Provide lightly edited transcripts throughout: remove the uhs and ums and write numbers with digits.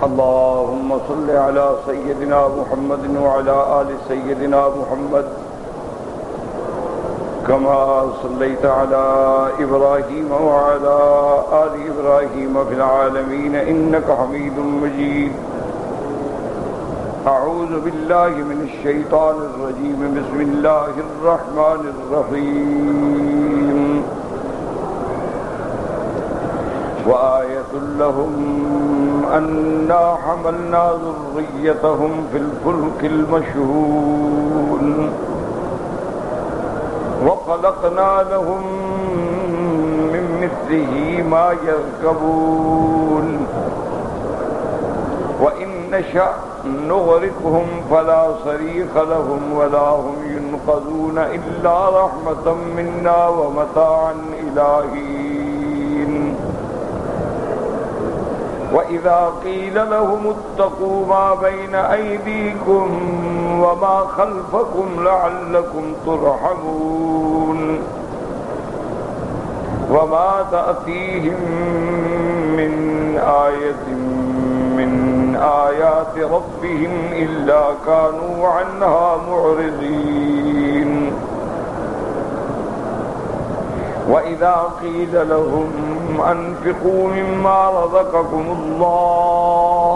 اللهم صل على سيدنا محمد وعلى آل سيدنا محمد كما صليت على إبراهيم وعلى آل إبراهيم في العالمين إنك حميد مجيد. أعوذ بالله من الشيطان الرجيم. بسم الله الرحمن الرحيم. وآية لهم أنا حملنا ذريتهم في الفلك المشحون وخلقنا لهم من مثله ما يركبون وإن نشأ نغرقهم فلا صريخ لهم ولا هم ينقذون إلا رحمة منا ومتاعا إلى حين. وإذا قيل لهم اتقوا ما بين أيديكم وما خلفكم لعلكم ترحمون وما تأتيهم من آية من آيات ربهم إلا كانوا عنها معرضين. وإذا قيل لهم أنفقوا مما رزقكم الله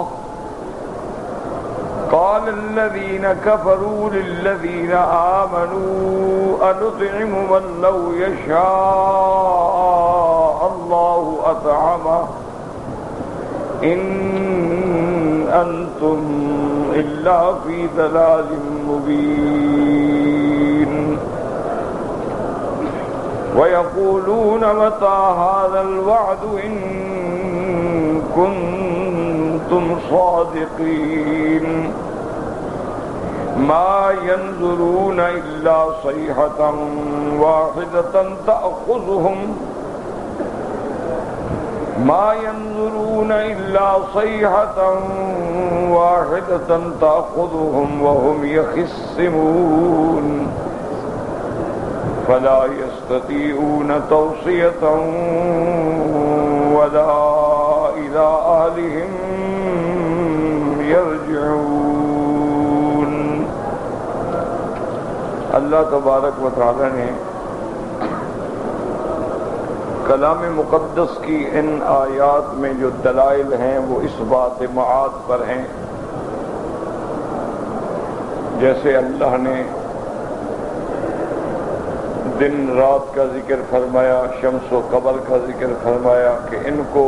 قال الذين كفروا للذين آمنوا أنطعم من لو يشاء الله أطعمه إن أنتم إلا في ضلال مبين. ويقولون متى هذا الوعد إن كنتم صادقين ما ينظرون إلا صيحة واحدة تأخذهم وهم يخصمون فلا يستطيعون توصية ولا إلى أهلهم يرجعون. اللہ تبارک و تعالی نے کلام مقدس کی ان آیات میں جو دلائل ہیں وہ اس بات معاد پر ہیں. جیسے اللہ نے دن رات کا ذکر فرمایا، شمس و قمر کا ذکر فرمایا کہ ان کو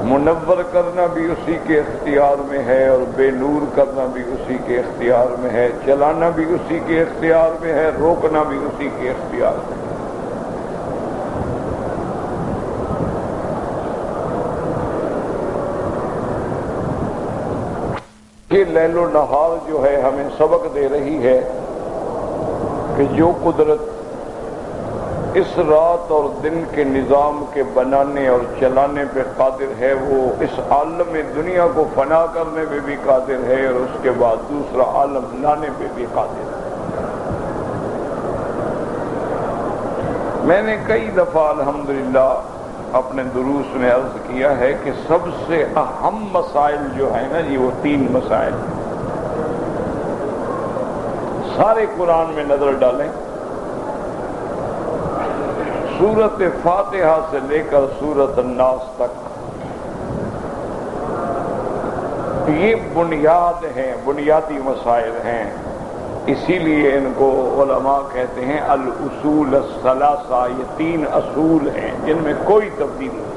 منور کرنا بھی اسی کے اختیار میں ہے اور بے نور کرنا بھی اسی کے اختیار میں ہے، چلانا بھی اسی کے اختیار میں ہے، روکنا بھی اسی کے اختیار میں ہے. یہ لیل و نہار جو ہے ہمیں سبق دے رہی ہے کہ جو قدرت اس رات اور دن کے نظام کے بنانے اور چلانے پہ قادر ہے وہ اس عالم دنیا کو فنا کرنے پہ بھی قادر ہے اور اس کے بعد دوسرا عالم لانے پہ بھی قادر ہے. میں نے کئی دفعہ الحمدللہ اپنے دروس میں عرض کیا ہے کہ سب سے اہم مسائل جو ہیں نا جی وہ 3 مسائل. سارے قرآن میں نظر ڈالیں، سورۃ فاتحہ سے لے کر سورۃ الناس تک یہ بنیاد ہیں، بنیادی مسائل ہیں. اسی لیے ان کو علماء کہتے ہیں الاصول الثلاثہ. یہ 3 اصول ہیں جن میں کوئی تبدیلی نہیں.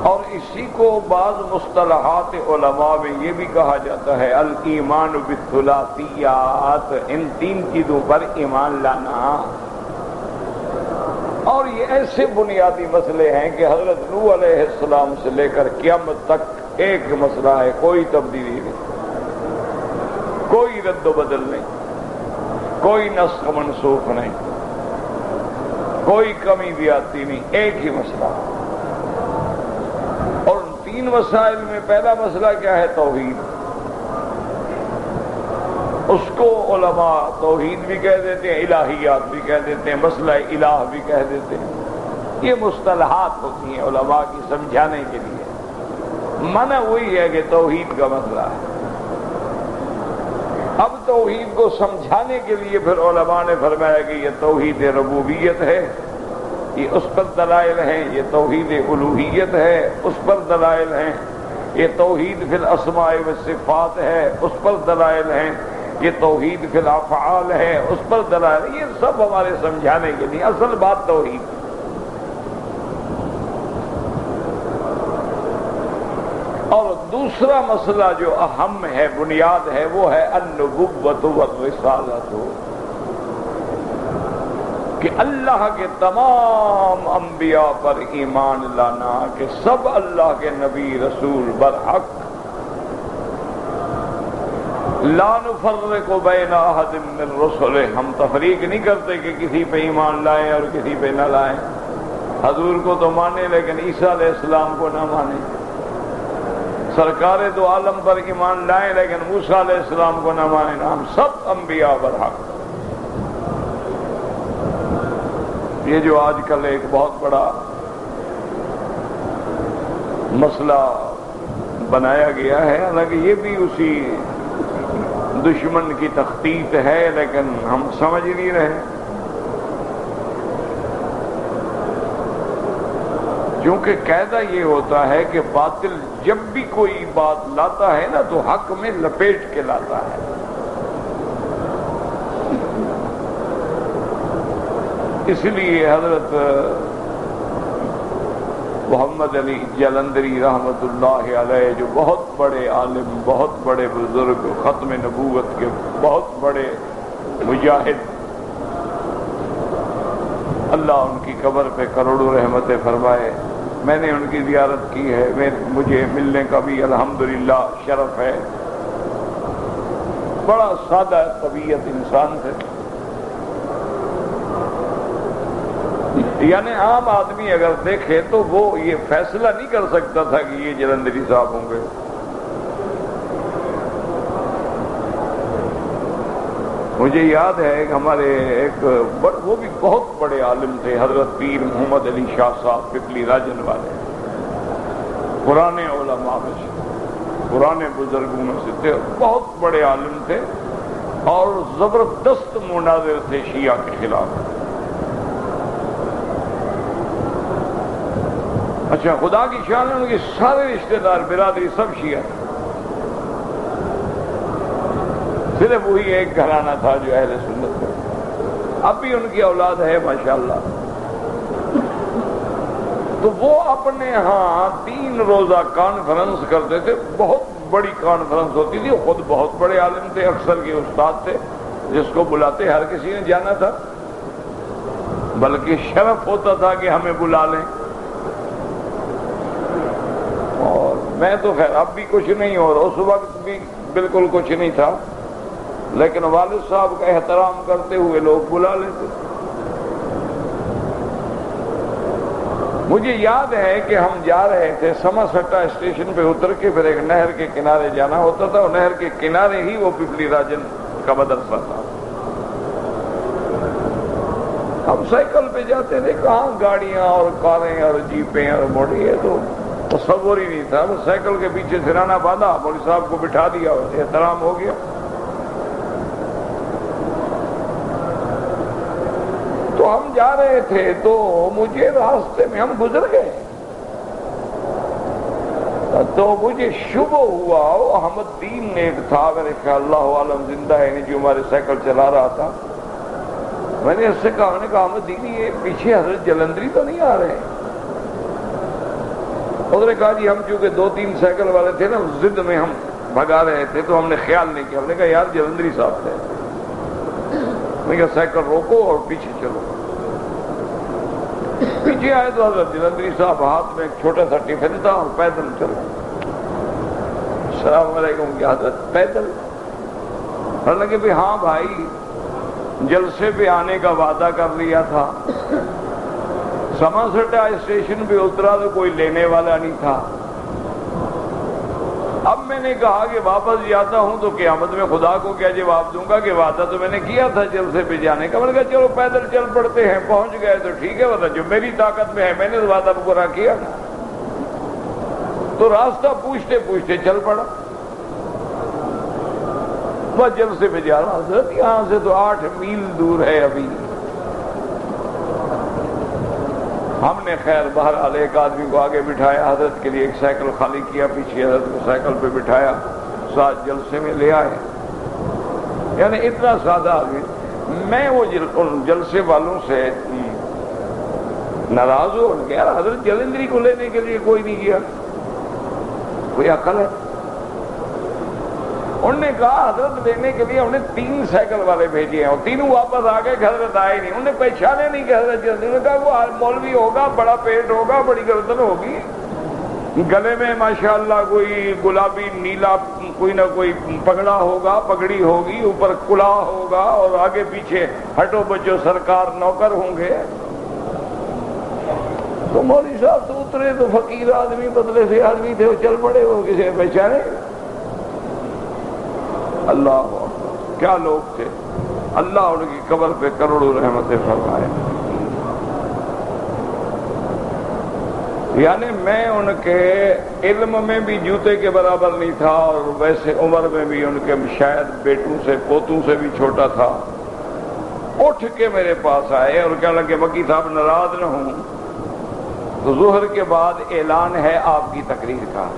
اور اسی کو بعض مصطلحات علماء میں یہ بھی کہا جاتا ہے الایمان بالثلاثیات، ان 3 چیزوں پر ایمان لانا. اور یہ ایسے بنیادی مسئلے ہیں کہ حضرت نوح علیہ السلام سے لے کر قیامت تک ایک مسئلہ ہے، کوئی تبدیلی نہیں، کوئی رد و بدل نہیں، کوئی نسخ منسوخ نہیں، کوئی کمی زیادتی نہیں، ایک ہی مسئلہ. اور 3 مسائل میں پہلا مسئلہ کیا ہے؟ توحید. اس کو علماء توحید بھی کہہ دیتے ہیں، الہیات بھی کہہ دیتے ہیں، مسئلہ الہ بھی کہہ دیتے ہیں. یہ مصطلحات ہوتی ہیں علماء کی سمجھانے کے لیے، منع وہی ہے کہ توحید کا مسئلہ ہے۔ اب توحید کو سمجھانے کے لیے پھر علماء نے فرمایا کہ یہ توحید ربوبیت ہے، یہ اس پر دلائل ہیں، یہ توحید الوہیت ہے، اس پر دلائل ہیں، یہ توحید فی الاسماء والصفات ہے، اس پر دلائل ہیں، یہ توحید فی الافعال ہے، اس پر دلائل، یہ سب ہمارے سمجھانے کے لیے، اصل بات توحید۔ اور دوسرا مسئلہ جو اہم ہے، بنیاد ہے، وہ ہے النبوۃ والرسالۃ، کہ اللہ کے تمام انبیاء پر ایمان لانا کہ سب اللہ کے نبی رسول برحق، لا نفرق بین احد من رسلہ، ہم تفریق نہیں کرتے کہ کسی پہ ایمان لائیں اور کسی پہ نہ لائیں، حضور کو تو مانے لیکن عیسیٰ علیہ السلام کو نہ مانے، سرکار دو عالم پر ایمان لائیں لیکن موسیٰ علیہ السلام کو نہ مانے، ہم سب انبیاء برحق۔ یہ جو آج کل ایک بہت بڑا مسئلہ بنایا گیا ہے، حالانکہ یہ بھی اسی دشمن کی تخطیط ہے لیکن ہم سمجھ نہیں رہے، کیونکہ قاعدہ یہ ہوتا ہے کہ باطل جب بھی کوئی بات لاتا ہے نا تو حق میں لپیٹ کے لاتا ہے۔ اس لیے حضرت محمد علی جلندری رحمت اللہ علیہ، جو بہت بڑے عالم، بہت بڑے بزرگ، ختم نبوت کے بہت بڑے مجاہد، اللہ ان کی قبر پہ کروڑوں رحمتیں فرمائے، میں نے ان کی زیارت کی ہے، مجھے ملنے کا بھی الحمدللہ شرف ہے، بڑا سادہ طبیعت انسان تھے، یعنی عام آدمی اگر دیکھے تو وہ یہ فیصلہ نہیں کر سکتا تھا کہ یہ جلندری صاحب ہوں گے۔ مجھے یاد ہے کہ ہمارے ایک وہ بھی بہت بڑے عالم تھے، حضرت پیر محمد علی شاہ صاحب پپلی راجن والے، پرانے علماء میں سے، پرانے بزرگوں میں سے تھے، بہت بڑے عالم تھے اور زبردست مناظر تھے شیعہ کے خلاف۔ اچھا، خدا کی شان ہے، ان کے سارے رشتہ دار برادری سب شیعہ، صرف وہی ایک گھرانہ تھا جو اہل سنت کا، اب بھی ان کی اولاد ہے ماشاءاللہ۔ تو وہ اپنے ہاں 3 روزہ کانفرنس کرتے تھے، بہت بڑی کانفرنس ہوتی تھی، خود بہت بڑے عالم تھے، اکثر کے استاد تھے، جس کو بلاتے ہر کسی نے جانا تھا، بلکہ شرف ہوتا تھا کہ ہمیں بلا لیں۔ اور میں تو خیر اب بھی کچھ نہیں، اور اس وقت بھی بالکل کچھ نہیں تھا، لیکن والد صاحب کا احترام کرتے ہوئے لوگ بلا لیتے۔ مجھے یاد ہے کہ ہم جا رہے تھے سما سٹا اسٹیشن پہ اتر کے پھر ایک نہر کے کنارے جانا ہوتا تھا، اور نہر کے کنارے ہی وہ پپلی راجن کا مدرسہ تھا۔ ہم سائیکل پہ جاتے تھے، کہاں گاڑیاں اور کاریں اور جیپیں اور موڑی ہے، تو تصور ہی نہیں تھا، وہ سائیکل کے پیچھے سرانا باندھا، مولوی صاحب کو بٹھا دیا، احترام ہو گیا۔ تو ہم جا رہے تھے تو مجھے راستے میں ہم گزر گئے تو مجھے شبہ ہوا، وہ احمد دین نے ایک تھا، میرے خیال اللہ عالم زندہ ہے، جو ہمارے سائیکل چلا رہا تھا، میں نے اس سے کہا، میں نے کہا احمد دین یہ پیچھے حضرت جلندری تو نہیں آ رہے ہیں؟ اس نے کہا جی ہم چونکہ 2-3 سائیکل والے تھے نا، ضد میں ہم بھگا رہے تھے تو ہم نے خیال نہیں کیا، ہم نے کہا یار جلندری صاحب تھے، میں کہا سائیکل روکو اور پیچھے چلو۔ پیچھے آئے تو حضرت جلندری صاحب ہاتھ میں ایک چھوٹا سا ٹفن تھا اور پیدل چلو۔ السلام علیکم کہ حضرت پیدل؟ حالانکہ بھی ہاں بھائی جلسے پہ آنے کا وعدہ کر لیا تھا، سما سٹا اسٹیشن پہ اترا تو کوئی لینے والا نہیں تھا، اب میں نے کہا کہ واپس جاتا ہوں تو قیامت میں خدا کو کیا جواب دوں گا کہ وعدہ تو میں نے کیا تھا جلسے پہ جانے کا. میں نے کہا چلو پیدل چل پڑتے ہیں, پہنچ گئے تو ٹھیک ہے, ورنہ جو میری طاقت میں ہے میں نے وعدہ پورا کیا نا. تو راستہ پوچھتے پوچھتے چل پڑا. بس جلسے پہ جا رہا ہوں, حضرت یہاں سے تو 8 میل دور ہے ابھی. ہم نے خیر بہرحال ایک آدمی کو آگے بٹھایا, حضرت کے لیے ایک سائیکل خالی کیا, پیچھے حضرت کو سائیکل پہ بٹھایا, ساتھ جلسے میں لے آئے. یعنی اتنا سادہ آدمی. میں وہ جلسے والوں سے ناراض ہو گیا, حضرت جلندری کو لینے کے لیے کوئی نہیں گیا, کوئی عقل ہے؟ انہوں نے کہا حضرت لینے کے لیے انہیں 3 سائیکل والے بھیجے ہیں اور تینوں واپس آ گئے کہ حضرت آئے نہیں. انہوں نے پہچانے نہیں کہ حضرت جلدی. انہوں نے کہا وہ مولوی ہوگا, بڑا پیٹ ہوگا, بڑی گردن ہوگی, گلے میں ماشاءاللہ کوئی گلابی نیلا کوئی نہ کوئی پگڑا ہوگا, پگڑی ہوگی, اوپر کلا ہوگا, اور آگے پیچھے ہٹو بچو سرکار نوکر ہوں گے. تو مولوی صاحب تو اترے تو فقیر آدمی, بدلے سے آدمی تھے, وہ چل پڑے, وہ کسی نے پہچانے. اللہ کیا لوگ تھے, اللہ ان کی قبر پہ کروڑوں رحمتیں فرمائے. یعنی میں ان کے علم میں بھی جوتے کے برابر نہیں تھا, اور ویسے عمر میں بھی ان کے شاید بیٹوں سے پوتوں سے بھی چھوٹا تھا. اٹھ کے میرے پاس آئے اور کہنے لگے مکی صاحب ناراض نہ ہوں, تو ظہر کے بعد اعلان ہے آپ کی تقریر کا,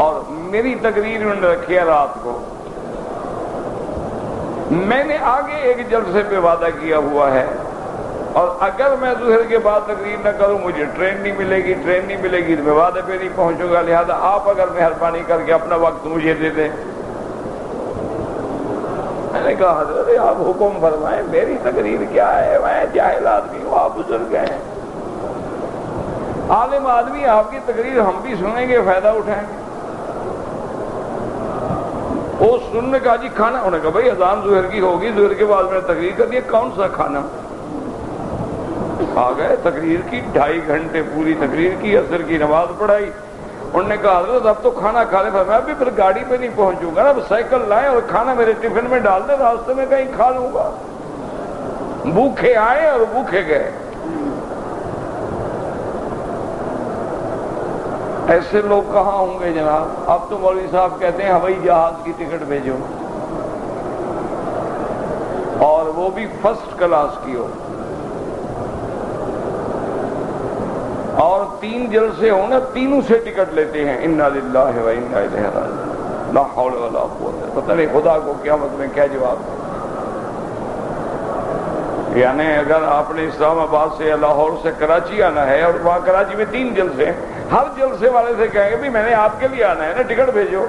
اور میری تقریر انہوں نے رکھی ہے رات کو. میں نے آگے ایک جلسے پہ وعدہ کیا ہوا ہے, اور اگر میں ظہر کے بعد تقریر نہ کروں مجھے ٹرین نہیں ملے گی, ٹرین نہیں ملے گی تو میں وعدے پہ نہیں پہنچوں گا. لہذا آپ اگر مہربانی کر کے اپنا وقت مجھے دے دیں. میں نے کہا حضرت آپ حکم فرمائیں, میری تقریر کیا ہے, میں جاہل آدمی ہوں, آپ بزرگ ہیں, عالم آدمی, آپ کی تقریر ہم بھی سنیں گے, فائدہ اٹھائیں گے. وہ سننے کا جی کھانا, انہوں نے کہا بھائی اذان ظہر کی ہوگی, ظہر کے بعد میں نے تقریر کر دی, کون سا کھانا. آ گئے, تقریر کی 2.5 گھنٹے پوری تقریر کی, عصر کی نماز پڑھائی. انہوں نے کہا حضرت اب تو کھانا کھا لیں. میں بھی پھر گاڑی پہ نہیں پہنچوں گا نا, سائیکل لائیں اور کھانا میرے ٹفن میں ڈال دیں, راستے میں کہیں کھا لوں گا. بھوکے آئے اور بھوکے گئے. ایسے لوگ کہاں ہوں گے جناب. اب تو مولوی صاحب کہتے ہیں ہوائی جہاز کی ٹکٹ بھیجو, اور وہ بھی فرسٹ کلاس کی ہو, اور 3 جلسے ہوں نا, تینوں سے ٹکٹ لیتے ہیں. انا للہ و انا الیہ راجعون, لا حول ولا قوت. پتہ نہیں خدا کو قیامت میں کیا جواب دے. یعنی اگر آپ نے اسلام آباد سے لاہور سے کراچی آنا ہے, اور وہاں کراچی میں 3 جلسے ہیں, ہر جلسے والے سے کہیں گے بھی میں نے آپ کے لیے آنا ہے نا, ٹکٹ بھیجو.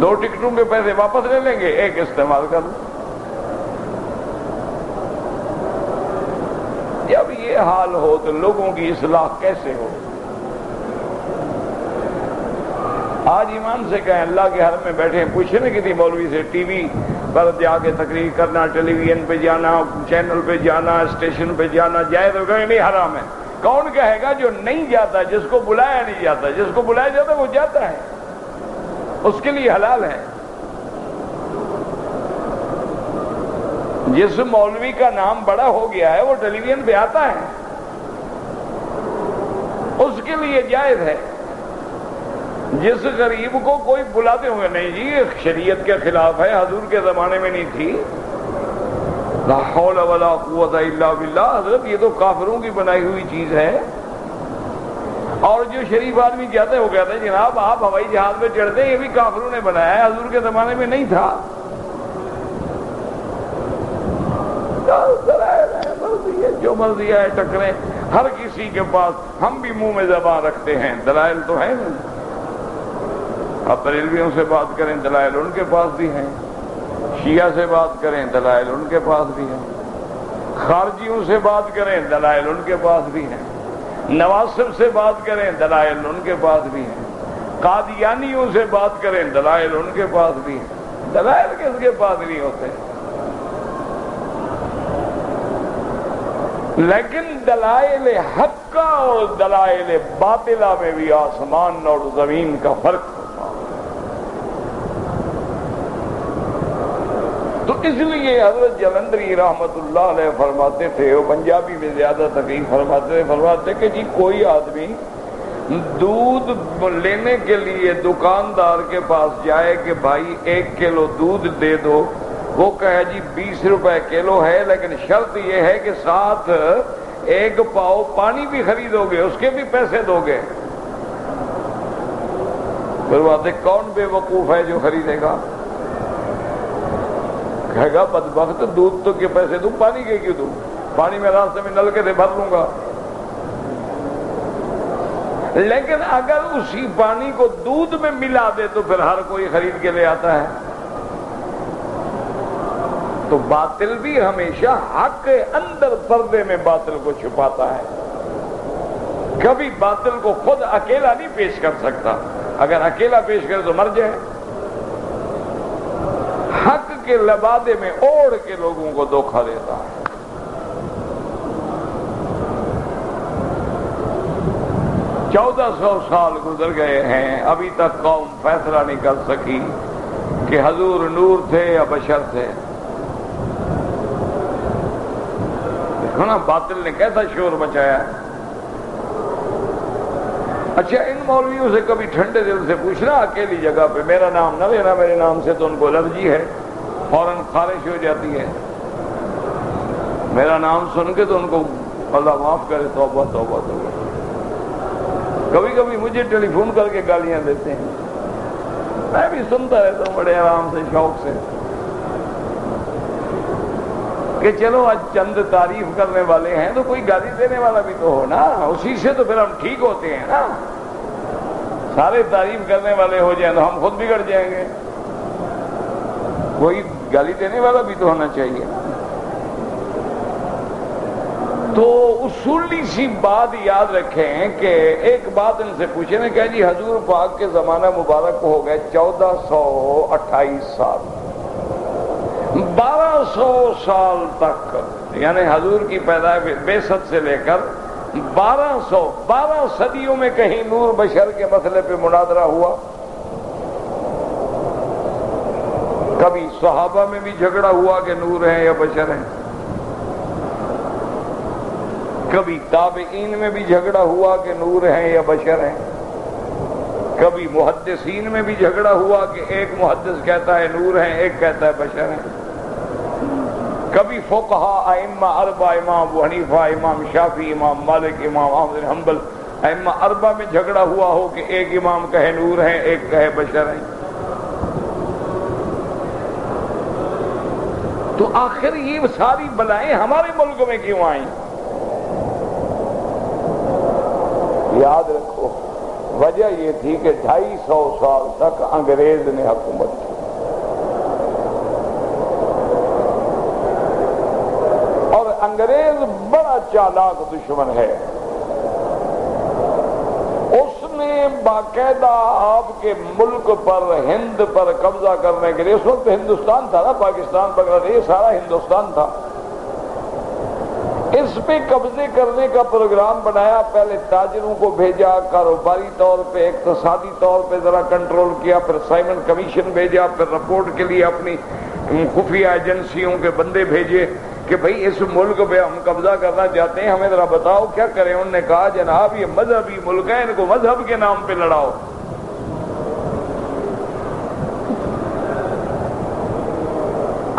2 ٹکٹوں کے پیسے واپس لے لیں گے, 1 استعمال کر لیں. جب یہ حال ہو تو لوگوں کی اصلاح کیسے ہو. آج ایمان سے کہیں اللہ کے حرم میں بیٹھے ہیں, پوچھے نا کسی مولوی سے, ٹی وی پر جا کے تقریر کرنا, ٹیلی ویژن پہ جانا, چینل پہ جانا, اسٹیشن پہ جانا جائز ہوگا نہیں حرام ہے. کون کہے گا؟ جو نہیں جاتا, جس کو بلایا نہیں جاتا. جس کو بلایا جاتا وہ جاتا ہے, اس کے لیے حلال ہے. جس مولوی کا نام بڑا ہو گیا ہے وہ ٹیلی ویژن پہ آتا ہے, اس کے لیے جائز ہے. جس غریب کو کوئی بلاتے ہوں گے, نہیں جی یہ شریعت کے خلاف ہے, حضور کے زمانے میں نہیں تھی, لا حول ولا قوت الا باللہ. حضرت یہ تو کافروں کی بنائی ہوئی چیز ہے. اور جو شریف آدمی جاتے ہیں وہ کہتے ہیں جناب آپ ہوائی جہاز میں چڑھتے ہیں, یہ بھی کافروں نے بنایا ہے, حضور کے زمانے میں نہیں تھا. مرضی ہے, جو مرضی ہے ٹکریں, ہر کسی کے پاس. ہم بھی منہ میں زبان رکھتے ہیں, دلائل تو ہیں. اب بریلویوں سے بات کریں, دلائل ان کے پاس بھی ہیں. شیعہ سے بات کریں, دلائل ان کے پاس بھی ہیں. خارجیوں سے بات کریں, دلائل ان کے پاس بھی ہیں. نواسب سے بات کریں, دلائل ان کے پاس بھی ہیں. قادیانیوں سے بات کریں, دلائل ان کے پاس بھی ہیں. دلائل کس کے پاس نہیں ہوتے. لیکن دلائل حق اور دلائل باطلہ میں بھی آسمان اور زمین کا فرق ہوتا. تو اس لیے حضرت جلندری رحمت اللہ علیہ فرماتے تھے، وہ پنجابی میں زیادہ تقریر فرماتے کہ جی کوئی آدمی دودھ لینے کے لیے دکاندار کے پاس جائے کہ بھائی 1 کلو دودھ دے دو، وہ کہے جی 20 روپے کلو ہے، لیکن شرط یہ ہے کہ ساتھ 1 پاؤ پانی بھی خریدو گے، اس کے بھی پیسے دو گے. پھر بات ہے کون بے وقوف ہے جو خریدے گا؟ کہے گا بدبخت دودھ تو کے پیسے دوں، پانی کے کیوں دوں؟ پانی میں راستے میں نلکے سے بھر لوں گا. لیکن اگر اسی پانی کو دودھ میں ملا دے تو پھر ہر کوئی خرید کے لے آتا ہے. تو باطل بھی ہمیشہ حق کے اندر پردے میں باطل کو چھپاتا ہے. کبھی باطل کو خود اکیلا نہیں پیش کر سکتا، اگر اکیلا پیش کرے تو مر جائے. حق کے لبادے میں اوڑھ کے لوگوں کو دھوکہ دیتا ہے. چودہ 1400 سال گزر گئے ہیں، ابھی تک قوم فیصلہ نہیں کر سکی کہ حضور نور تھے یا بشر تھے. دیکھو نا باطل نے کیسا شور مچایا. اچھا ان مولویوں سے کبھی ٹھنڈے دل سے پوچھنا اکیلی جگہ پہ میرا نام نہ لینا، میرے نام سے تو ان کو الرجی ہے، فوراً خارش ہو جاتی ہے. میرا نام سن کے تو ان کو اللہ معاف کرے، توبہ توبہ توبہ. کبھی کبھی مجھے ٹیلی فون کر کے گالیاں دیتے ہیں، میں بھی سنتا رہتا ہوں بڑے آرام سے شوق سے کہ چلو آج چند تعریف کرنے والے ہیں تو کوئی گالی دینے والا بھی تو ہو نا، اسی سے تو پھر ہم ٹھیک ہوتے ہیں نا. سارے تعریف کرنے والے ہو جائیں تو ہم خود بگڑ جائیں گے. کوئی گالی دینے والا بھی تو ہونا چاہیے. تو اصولی سی بات یاد رکھیں کہ ایک بات ان سے پوچھیں نے کہا جی حضور پاک کے زمانہ مبارک کو ہو گئے 1428 سال. 1200 سال تک یعنی حضور کی پیدائش بعثت سے لے کر 12 صدیوں میں کہیں نور بشر کے مسئلے پہ مناظرہ ہوا. کبھی صحابہ میں بھی جھگڑا ہوا کہ نور ہیں یا بشر ہیں، کبھی تابعین میں بھی جھگڑا ہوا کہ نور ہیں یا بشر ہیں، کبھی محدثین میں بھی جھگڑا ہوا کہ ایک محدث کہتا ہے نور ہیں، ایک کہتا ہے بشر ہیں. کبھی فقہا ائمہ اربع، امام ابو حنیفہ، امام شافعی، امام مالک، امام احمد بن حنبل، ائمہ اربع میں جھگڑا ہوا ہو کہ ایک امام کہے نور ہیں، ایک کہے بشر ہیں. تو آخر یہ ساری بلائیں ہمارے ملک میں کیوں آئیں؟ یاد رکھو وجہ یہ تھی کہ 250 سال تک انگریز نے حکومت کی. اور انگریز بڑا چالاک دشمن ہے. اس نے باقاعدہ آپ کے ملک پر، ہند پر قبضہ کرنے کے لیے، اس وقت ہندوستان تھا نا، پاکستان بنگلہ دیش سارا ہندوستان تھا، اس پہ قبضے کرنے کا پروگرام بنایا. پہلے تاجروں کو بھیجا، کاروباری طور پہ اقتصادی طور پہ ذرا کنٹرول کیا، پھر سائمن کمیشن بھیجا، پھر رپورٹ کے لیے اپنی خفیہ ایجنسیوں کے بندے بھیجے کہ بھئی اس ملک پہ ہم قبضہ کرنا چاہتے ہیں، ہمیں ذرا بتاؤ کیا کریں. انہوں نے کہا جناب یہ مذہبی ملک ہے، ان کو مذہب کے نام پہ لڑاؤ.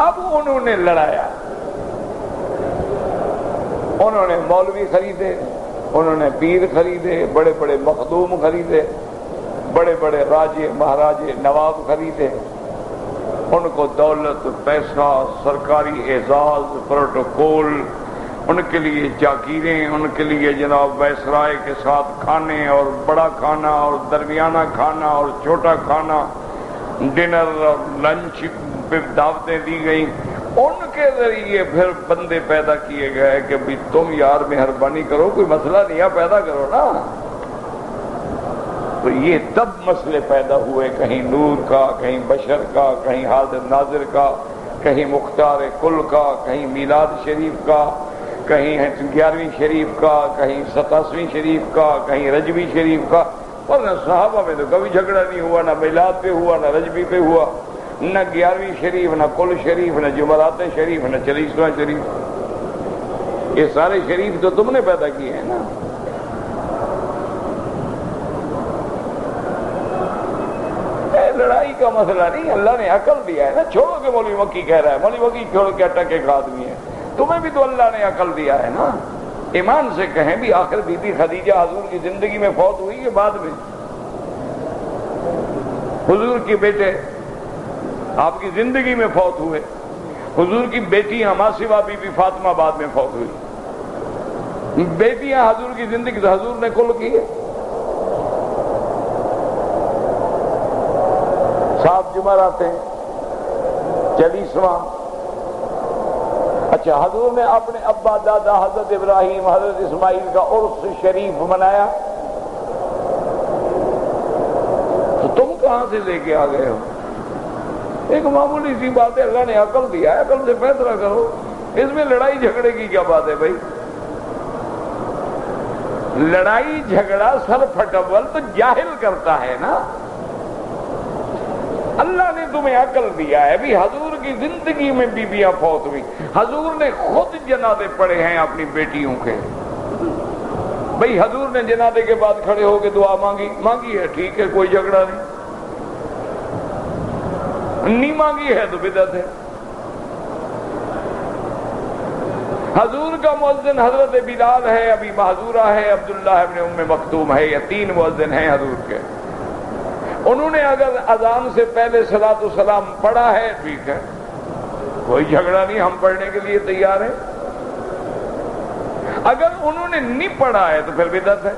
اب انہوں نے لڑایا، انہوں نے مولوی خریدے، انہوں نے پیر خریدے، بڑے بڑے مخدوم خریدے، بڑے بڑے راجے مہاراجے نواب خریدے. ان کو دولت، پیسہ، سرکاری اعزاز، پروٹوکول، ان کے لیے جاگیریں، ان کے لیے جناب وائسرائے کے ساتھ کھانے، اور بڑا کھانا اور درمیانہ کھانا اور چھوٹا کھانا، ڈنر اور لنچ پہ دعوتیں دی گئیں. ان کے ذریعے پھر بندے پیدا کیے گئے کہ بھی تم یار مہربانی کرو، کوئی مسئلہ نیا پیدا کرو نا. تو یہ تب مسئلے پیدا ہوئے، کہیں نور کا، کہیں بشر کا، کہیں حاضر ناظر کا، کہیں مختار کل کا، کہیں میلاد شریف کا، کہیں 11ویں شریف کا، کہیں 87ویں شریف کا، کہیں رجبی شریف کا، اور نہ صحابہ میں تو کبھی جھگڑا نہیں ہوا، نہ میلاد پہ ہوا، نہ رجبی پہ ہوا، نہ 11ویں شریف، نہ کل شریف، نہ جمعرات شریف، نہ 40واں شریف۔ یہ سارے شریف تو تم نے پیدا کیے ہیں نا۔ لڑائی کا مسئلہ نہیں، اللہ نے عقل دیا ہے نا۔ چھوڑو کہ مولوی مکی کہہ رہا ہے، مولوی مکی چھوڑو کہ اٹک ایک آدمی ہے، تمہیں بھی تو اللہ نے عقل دیا ہے نا۔ ایمان سے کہیں بھی آخر بی بی خدیجہ حضور کی زندگی میں فوت ہوئی کہ بعد میں؟ حضور کے بیٹے آپ کی زندگی میں فوت ہوئے، حضور کی بیٹیاں ماسوا بی بی فاطمہ بعد میں فوت ہوئی۔ بیٹیاں حضور کی زندگی تو حضور نے کل کی ہے۔ 7 جمعرات ہیں، 40واں۔ اچھا، حضور نے اپنے ابا دادا حضرت ابراہیم حضرت اسماعیل کا عرس شریف منایا، تو تم کہاں سے لے کے آ گئے ہو؟ ایک معمولی سی بات ہے، اللہ نے عقل دیا ہے، عقل سے فیصلہ کرو۔ اس میں لڑائی جھگڑے کی کیا بات ہے بھائی؟ لڑائی جھگڑا سر پھٹول تو جاہل کرتا ہے نا۔ اللہ نے تمہیں عقل دیا ہے۔ بھی حضور کی زندگی میں بیویاں فوت ہوئی، حضور نے خود جنازے پڑھے ہیں اپنی بیٹیوں کے۔ بھئی حضور نے جنازے کے بعد کھڑے ہو کے دعا مانگی ہے، ٹھیک ہے، کوئی جھگڑا نہیں مانگی ہے تو بدعت ہے۔ حضور کا مؤذن حضرت بلال ہے، ابھی معذورہ ہے، عبداللہ ابن ام مکتوم ہے، یہ 3 مؤذن ہیں حضور کے۔ انہوں نے اگر اذان سے پہلے صلاۃ و سلام پڑھا ہے، ٹھیک ہے، کوئی جھگڑا نہیں، ہم پڑھنے کے لیے تیار ہیں۔ اگر انہوں نے نہیں پڑھا ہے تو پھر بدعت ہے۔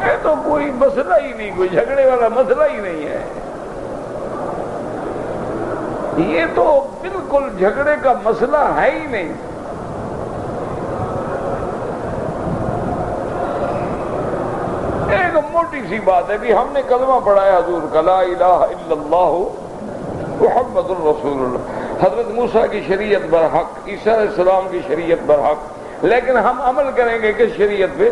یہ تو کوئی مسئلہ ہی نہیں، کوئی جھگڑے والا مسئلہ ہی نہیں ہے۔ یہ تو بالکل جھگڑے کا مسئلہ ہے ہی نہیں۔ ایک موٹی سی بات ہے، بھی ہم نے کلمہ پڑھا ہے حضور کا، لا الہ الا اللہ محمد الرسول اللہ۔ حضرت موسیٰ کی شریعت برحق، عیسیٰ علیہ السلام کی شریعت برحق، لیکن ہم عمل کریں گے کس شریعت پہ؟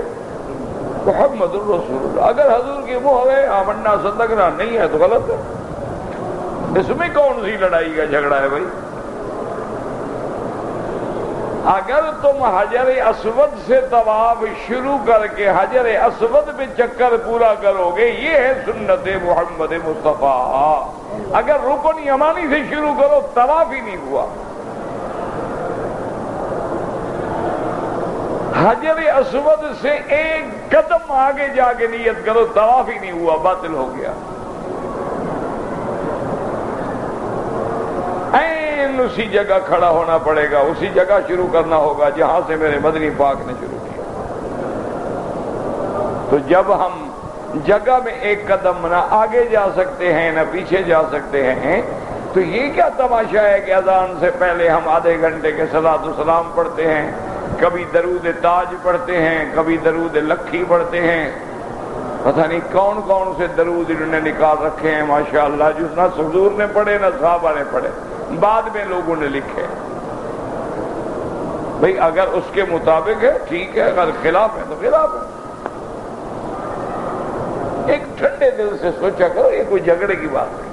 محمد الرسول اللہ۔ اگر حضور کی مہر ہے آمنا صدقنا نہیں ہے تو غلط ہے۔ اس میں کون سی لڑائی کا جھگڑا ہے بھائی؟ اگر تم حجر اسود سے طواف شروع کر کے حجر اسود پہ چکر پورا کرو گے، یہ ہے سنت محمد مصطفیٰ۔ اگر رکن یمانی سے شروع کرو، طواف ہی نہیں ہوا۔ حجر اسود سے ایک قدم آگے جا کے نیت کرو، طواف ہی نہیں ہوا، باطل ہو گیا۔ اسی جگہ کھڑا ہونا پڑے گا، اسی جگہ شروع کرنا ہوگا جہاں سے میرے مدنی پاک نے شروع کیا۔ تو جب ہم جگہ میں ایک قدم نہ آگے جا سکتے ہیں نہ پیچھے جا سکتے ہیں، تو یہ کیا تماشا ہے کہ اذان سے پہلے ہم آدھے گھنٹے کے صلاۃ و سلام پڑھتے ہیں، کبھی درود تاج پڑھتے ہیں، کبھی درود لکھی پڑھتے ہیں، پتہ نہیں کون کون سے درود انہوں نے نکال رکھے ہیں ماشاءاللہ، جو نہ حضور نے پڑھے نہ صحابہ نے پڑھے، بعد میں لوگوں نے لکھے۔ بھئی اگر اس کے مطابق ہے ٹھیک ہے، اگر خلاف ہے تو خلاف ہے۔ ایک ٹھنڈے دل سے سوچا کرو، یہ کوئی جھگڑے کی بات نہیں۔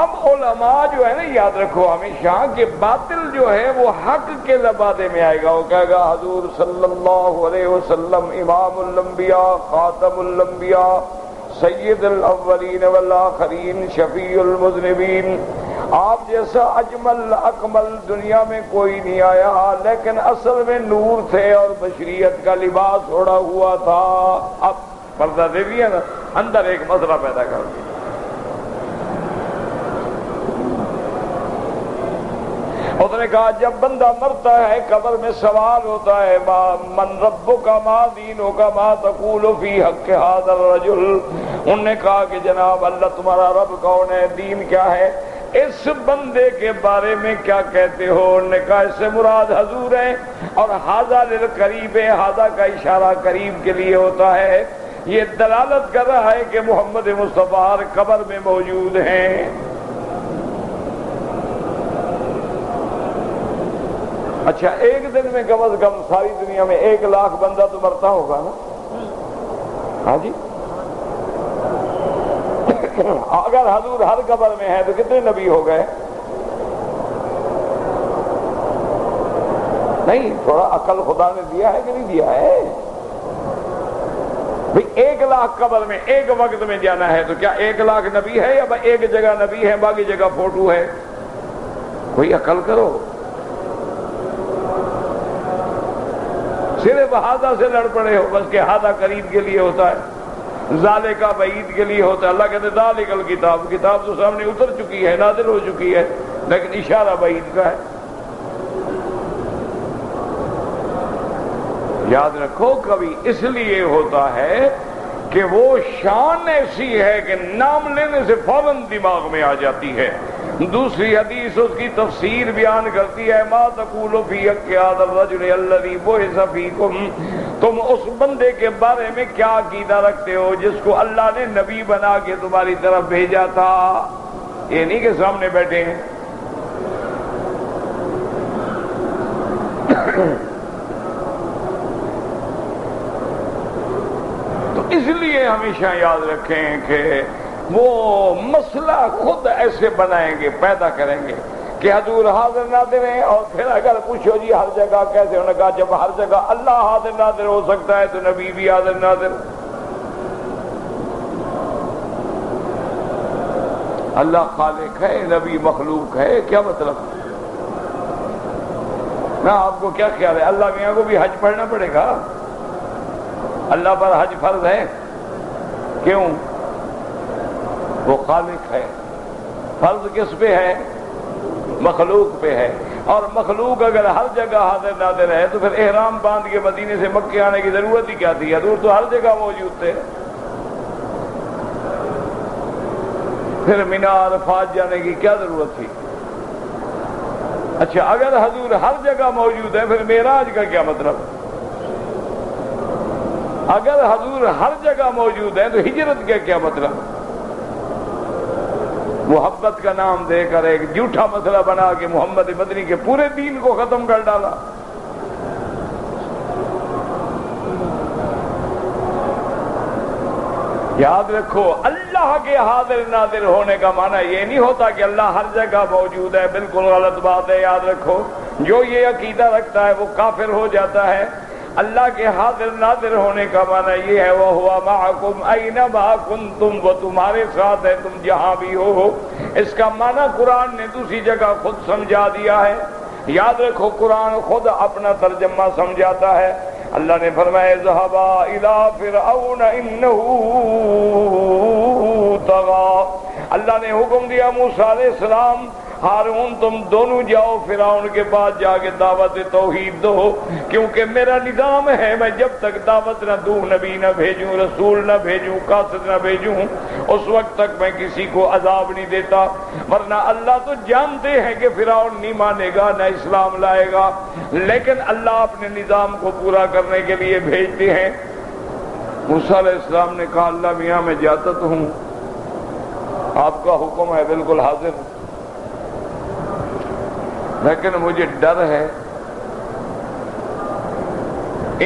اب علماء جو ہے نا، یاد رکھو ہمیشہ کہ باطل جو ہے وہ حق کے لبادے میں آئے گا۔ وہ کہے گا حضور صلی اللہ علیہ وسلم امام الانبیاء، خاتم الانبیاء، سید الاولین والآخرین، شفیع المذنبین، آپ جیسا اجمل اکمل دنیا میں کوئی نہیں آیا، لیکن اصل میں نور تھے اور بشریت کا لباس اوڑھا ہوا تھا۔ اب پردہ دے دیا نا، اندر ایک مسئلہ پیدا کر دیا۔ اس نے کہا جب بندہ مرتا ہے قبر میں سوال ہوتا ہے، من ربک ما دینک ما تقول فی حق ھذا الرجل۔ انہوں نے کہا کہ جناب اللہ تمہارا رب کون ہے، دین کیا ہے، اس بندے کے بارے میں کیا کہتے ہو؟ انہوں نے کہا اس سے مراد حضور ہے، اور ھذا للقریب ہے، ھذا کا اشارہ قریب کے لیے ہوتا ہے، یہ دلالت کر رہا ہے کہ محمد مصطفیٰ قبر میں موجود ہیں۔ اچھا ایک دن میں کم از کم ساری دنیا میں 1,00,000 بندہ تو مرتا ہوگا نا؟ ہاں جی، اگر حضور ہر قبر میں ہے تو کتنے نبی ہو گئے؟ نہیں، تھوڑا عقل خدا نے دیا ہے کہ نہیں دیا ہے؟ بھئی 1,00,000 قبر میں ایک وقت میں جانا ہے تو کیا 1,00,000 نبی ہے یا ایک جگہ نبی ہے باقی جگہ فوٹو ہے؟ کوئی عقل کرو۔ صرف ہادہ سے لڑ پڑے ہو بس کہ ہادہ قریب کے لیے ہوتا ہے، ذالکہ بعید کے لیے ہوتا ہے۔ اللہ کہتے ذالک الکتاب، کتاب تو سامنے اتر چکی ہے، نازل ہو چکی ہے، لیکن اشارہ بعید کا ہے۔ یاد رکھو کبھی اس لیے ہوتا ہے کہ وہ شان ایسی ہے کہ نام لینے سے فوراً دماغ میں آ جاتی ہے۔ دوسری حدیث اس کی تفسیر بیان کرتی ہے، ما تقول فی حق ھذا الرجل الذی بعث فیکم، تم اس بندے کے بارے میں کیا عقیدہ رکھتے ہو جس کو اللہ نے نبی بنا کے تمہاری طرف بھیجا تھا؟ یہ نہیں کہ سامنے بیٹھے ہیں۔ تو اس لیے ہمیشہ یاد رکھیں کہ وہ مسئلہ خود ایسے بنائیں گے، پیدا کریں گے کہ حضور حاضر ناظر ہیں، اور پھر اگر پوچھو جی ہر جگہ کیسے، انہوں نے کہا جب ہر جگہ اللہ حاضر ناظر ہو سکتا ہے تو نبی بھی حاضر ناظر۔ اللہ خالق ہے، نبی مخلوق ہے، کیا مطلب؟ نا آپ کو کیا خیال ہے اللہ میاں کو بھی حج پڑھنا پڑے گا؟ اللہ پر حج فرض ہے، کیوں؟ وہ خالق ہے۔ فرض کس پہ ہے؟ مخلوق پہ ہے، اور مخلوق اگر ہر جگہ حاضر ناظر ہے تو پھر احرام باندھ کے مدینے سے مکے آنے کی ضرورت ہی کیا تھی؟ حضور تو ہر جگہ موجود تھے، پھر منی عرفات جانے کی کیا ضرورت تھی؟ اچھا اگر حضور ہر جگہ موجود ہے پھر معراج کا کیا مطلب؟ اگر حضور ہر جگہ موجود ہے تو ہجرت کا کیا مطلب؟ محبت کا نام دے کر ایک جھوٹا مسئلہ بنا کے محمد مدنی کے پورے دین کو ختم کر ڈالا۔ یاد رکھو اللہ کے حاضر ناظر ہونے کا معنی یہ نہیں ہوتا کہ اللہ ہر جگہ موجود ہے، بالکل غلط بات ہے۔ یاد رکھو جو یہ عقیدہ رکھتا ہے وہ کافر ہو جاتا ہے۔ اللہ کے حاضر ناظر ہونے کا معنی یہ ہے وَهُوَ مَعَكُمْ أَيْنَمَا كُنْتُمْ، وہ تمہارے ساتھ ہے تم جہاں بھی ہو۔ اس کا معنی قرآن نے دوسری جگہ خود سمجھا دیا ہے۔ یاد رکھو قرآن خود اپنا ترجمہ سمجھاتا ہے۔ اللہ نے فرمایا اذهبا إلى فرعون إنه طغى، اللہ نے حکم دیا موسیٰ علیہ السلام ہارون تم دونوں جاؤ فرعون کے پاس، جا کے دعوت توحید دو، کیونکہ میرا نظام ہے میں جب تک دعوت نہ دوں، نبی نہ بھیجوں، رسول نہ بھیجوں، قاصد نہ بھیجوں، اس وقت تک میں کسی کو عذاب نہیں دیتا۔ ورنہ اللہ تو جانتے ہیں کہ فرعون نہیں مانے گا، نہ اسلام لائے گا، لیکن اللہ اپنے نظام کو پورا کرنے کے لیے بھیجتے ہیں۔ موسیٰ علیہ السلام نے کہا اللہ میاں میں جاتا تو ہوں، آپ کا حکم ہے بالکل حاضر، لیکن مجھے ڈر ہے،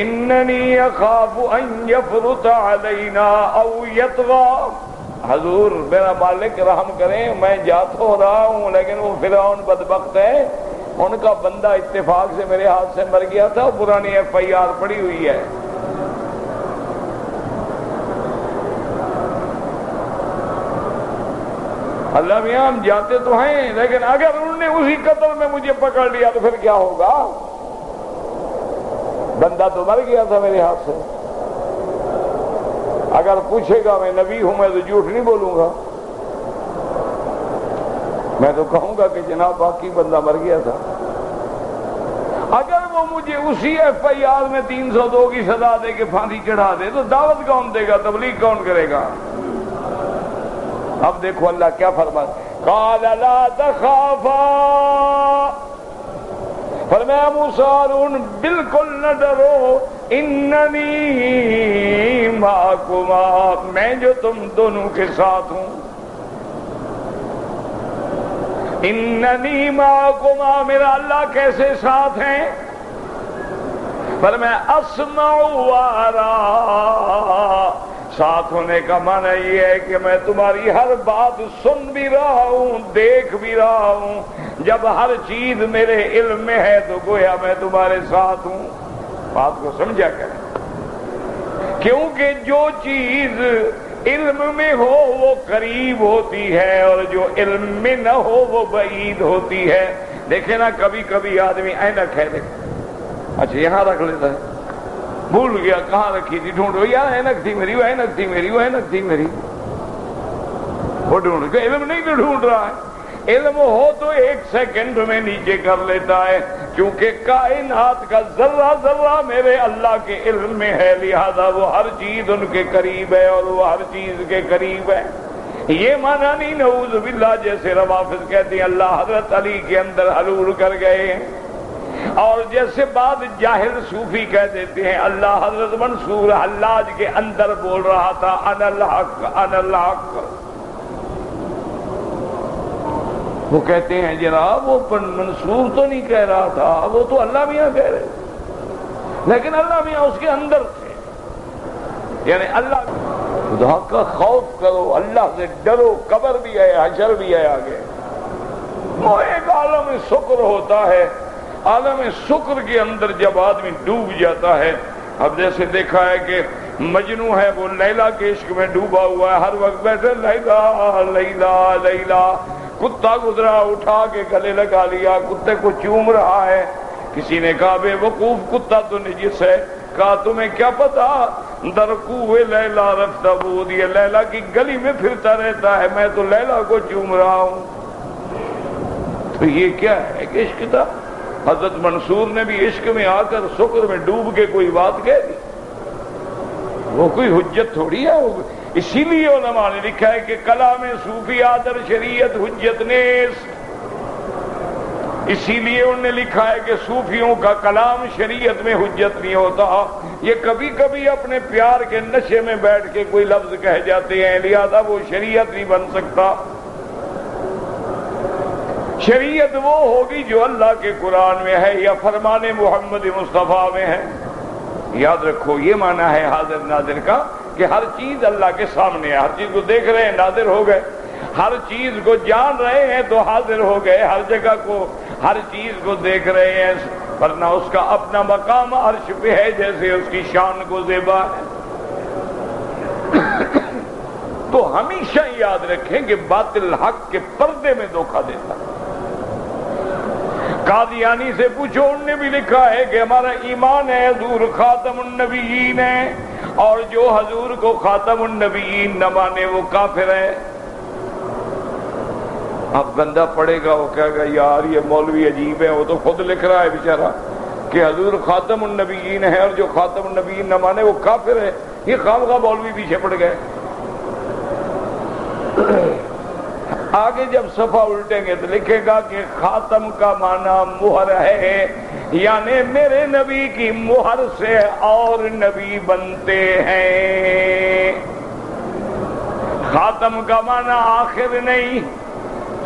اننی اخاف ان یفرط علینا او یطغی، حضور میرا مالک رحم کریں، میں جا تو رہا ہوں لیکن وہ فرعون بدبخت ہے، ان کا بندہ اتفاق سے میرے ہاتھ سے مر گیا تھا، پرانی FIR پڑی ہوئی ہے۔ اللہ میاں ہم جاتے تو ہیں لیکن اگر انہوں نے اسی قتل میں مجھے پکڑ لیا تو پھر کیا ہوگا؟ بندہ تو مر گیا تھا میرے ہاتھ سے۔ اگر پوچھے گا میں نبی ہوں میں تو جھوٹ نہیں بولوں گا، میں تو کہوں گا کہ جناب باقی بندہ مر گیا تھا۔ اگر وہ مجھے اسی FIR میں 302 کی سزا دے کے پھانسی چڑھا دے تو دعوت کون دے گا، تبلیغ کون کرے گا؟ اب دیکھو اللہ کیا فرماتا ہے، قال لا تخافا، فرمایا موسیٰ ہارون بالکل نہ ڈرو، اننی معکما، میں جو تم دونوں کے ساتھ ہوں۔ اننی معکما، میرا اللہ کیسے ساتھ ہیں؟ فرمایا اسمع وارا، ساتھ ہونے کا معنی یہ ہے کہ میں تمہاری ہر بات سن بھی رہا ہوں، دیکھ بھی رہا ہوں۔ جب ہر چیز میرے علم میں ہے تو گویا میں تمہارے ساتھ ہوں۔ بات کو سمجھا کریں، کیونکہ جو چیز علم میں ہو وہ قریب ہوتی ہے اور جو علم میں نہ ہو وہ بعید ہوتی ہے۔ دیکھیں نا، کبھی کبھی آدمی اینک ہے، دیکھ اچھا یہاں رکھ لیتا ہے، بھول گیا کہاں رکھی تھی، ڈھونڈو، یار اینک تھی میری، وہ اینک تھی میری، وہ اینک تھی میری، وہ ڈھونڈ کے علم نہیں تو ڈھونڈ رہا ہے۔ علم ہو تو 1 سیکنڈ میں نیچے کر لیتا ہے، کیونکہ کائنات کا ذرہ ذرہ میرے اللہ کے علم میں ہے، لہذا وہ ہر چیز ان کے قریب ہے اور وہ ہر چیز کے قریب ہے۔ یہ معنی نہیں نعوذ باللہ جیسے روافض کہتے ہیں اللہ حضرت علی کے اندر حلول کر گئے ہیں، اور جیسے بعض جاہل صوفی کہہ دیتے ہیں اللہ حضرت منصور حلاج کے اندر بول رہا تھا انا الحق انا الحق۔ وہ کہتے ہیں جناب وہ منصور تو نہیں کہہ رہا تھا، وہ تو اللہ میاں کہہ رہے، لیکن اللہ میاں اس کے اندر تھے۔ یعنی اللہ خدا کا خوف کرو، اللہ سے ڈرو، قبر بھی ہے، حشر بھی ہے آگے۔ وہ ایک عالم شکر ہوتا ہے، عالم شکر کے اندر جب آدمی ڈوب جاتا ہے۔ اب جیسے دیکھا ہے کہ مجنوں ہے وہ لیلا کے عشق میں ڈوبا ہوا ہے، ہر وقت بیٹھے لیلا لیلا لیلا، کتا گزرا اٹھا کے گلے لگا لیا، کتے کو چوم رہا ہے۔ کسی نے کہا بے وقوف کتا تو نجس ہے، کہا تمہیں کیا پتا در کوہ لیلا رفتہ بود، یہ لیلا کی گلی میں پھرتا رہتا ہے، میں تو لیلا کو چوم رہا ہوں۔ تو یہ کیا ہے کہ عشق تھا؟ حضرت منصور نے بھی عشق میں آ کر شکر میں ڈوب کے کوئی بات کہہ دی، وہ کوئی حجت تھوڑی ہے۔ اسی لیے علماء نے لکھا ہے کہ کلام صوفی آدر شریعت حجت نیست، اسی لیے انہوں نے لکھا ہے کہ صوفیوں کا کلام شریعت میں حجت نہیں ہوتا، یہ کبھی کبھی اپنے پیار کے نشے میں بیٹھ کے کوئی لفظ کہہ جاتے ہیں، لہذا وہ شریعت نہیں بن سکتا۔ شریعت وہ ہوگی جو اللہ کے قرآن میں ہے یا فرمان محمد مصطفیٰ میں ہے۔ یاد رکھو یہ معنی ہے حاضر ناظر کا کہ ہر چیز اللہ کے سامنے ہے، ہر چیز کو دیکھ رہے ہیں ناظر ہو گئے، ہر چیز کو جان رہے ہیں تو حاضر ہو گئے، ہر جگہ کو ہر چیز کو دیکھ رہے ہیں، ورنہ اس کا اپنا مقام عرش پہ ہے جیسے اس کی شان کو زیبا ہے۔ تو ہمیشہ یاد رکھیں کہ باطل حق کے پردے میں دھوکہ دیتا ہے۔ قادیانی سے پوچھو، انہوں نے بھی لکھا ہے کہ ہمارا ایمان ہے حضور خاتم النبیین ہے، اور جو حضور کو خاتم النبیین نہ مانے وہ کافر ہے۔ اب بندہ پڑھے گا وہ کہے گا یار یہ مولوی عجیب ہے، وہ تو خود لکھ رہا ہے بیچارہ کہ حضور خاتم النبیین ہے اور جو خاتم النبیین نہ مانے وہ کافر ہے، یہ خواہ مولوی پیچھے پڑ گئے۔ آگے جب صفحہ الٹیں گے تو لکھے گا کہ خاتم کا معنی مہر ہے، یعنی میرے نبی کی مہر سے اور نبی بنتے ہیں۔ خاتم کا معنی آخر نہیں،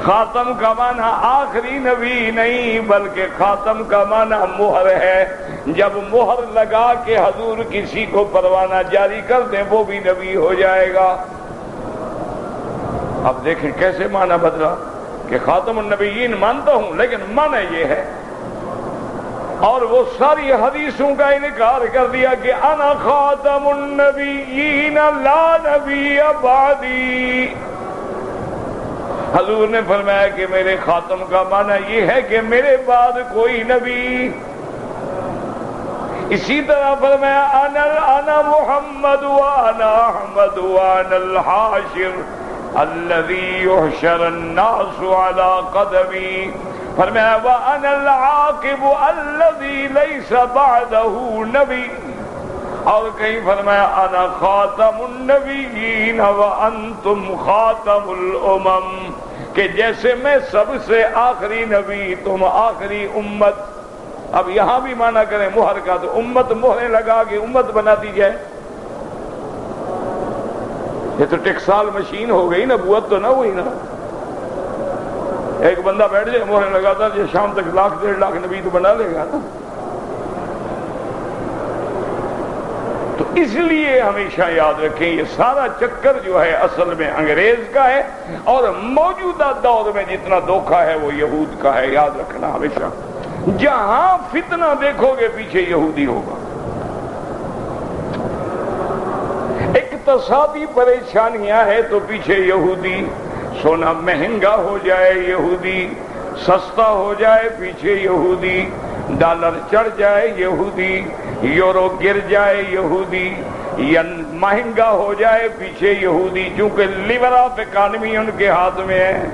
خاتم کا معنی آخری نبی نہیں، بلکہ خاتم کا معنی مہر ہے۔ جب مہر لگا کے حضور کسی کو پروانہ جاری کر دیں وہ بھی نبی ہو جائے گا۔ اب دیکھیں کیسے معنی بدلا کہ خاتم النبیین مانتا ہوں لیکن معنی یہ ہے، اور وہ ساری حدیثوں کا انکار کر دیا کہ انا خاتم النبیین لا نبی بعدی۔ حضور نے فرمایا کہ میرے خاتم کا معنی یہ ہے کہ میرے بعد کوئی نبی۔ اسی طرح فرمایا انا محمد وانا احمد وانا الحاشر الذي يحشر الناس على قدمي، فرمایا وانا العاقب الذي ليس بعده نبی، اور کہیں فرمایا انا خاتم النبیین وانتم خاتم الامم، کہ جیسے میں سب سے آخری نبی تم آخری امت۔ اب یہاں بھی مانا کریں مہر کا تو امت مہریں لگا کے امت بناتی جائے، یہ تو ٹیکسال مشین ہو گئی، نبوت تو نہ ہوئی نا۔ ایک بندہ بیٹھ جائے مہر لگاتا ہے شام تک 1 لاکھ 1.5 لاکھ نبی تو بنا لے گا نا. تو اس لیے ہمیشہ یاد رکھیں یہ سارا چکر جو ہے اصل میں انگریز کا ہے، اور موجودہ دور میں جتنا دھوکہ ہے وہ یہود کا ہے. یاد رکھنا ہمیشہ، جہاں فتنہ دیکھو گے پیچھے یہودی ہوگا. اقتصادی پریشانیاں ہیں تو پیچھے یہودی. سونا مہنگا ہو جائے یہودی، سستا ہو جائے پیچھے یہودی، ڈالر چڑھ جائے یہودی، یورو گر جائے یہودی، یا مہنگا ہو جائے پیچھے یہودی، چونکہ لیور آف اکانومی ان کے ہاتھ میں ہے.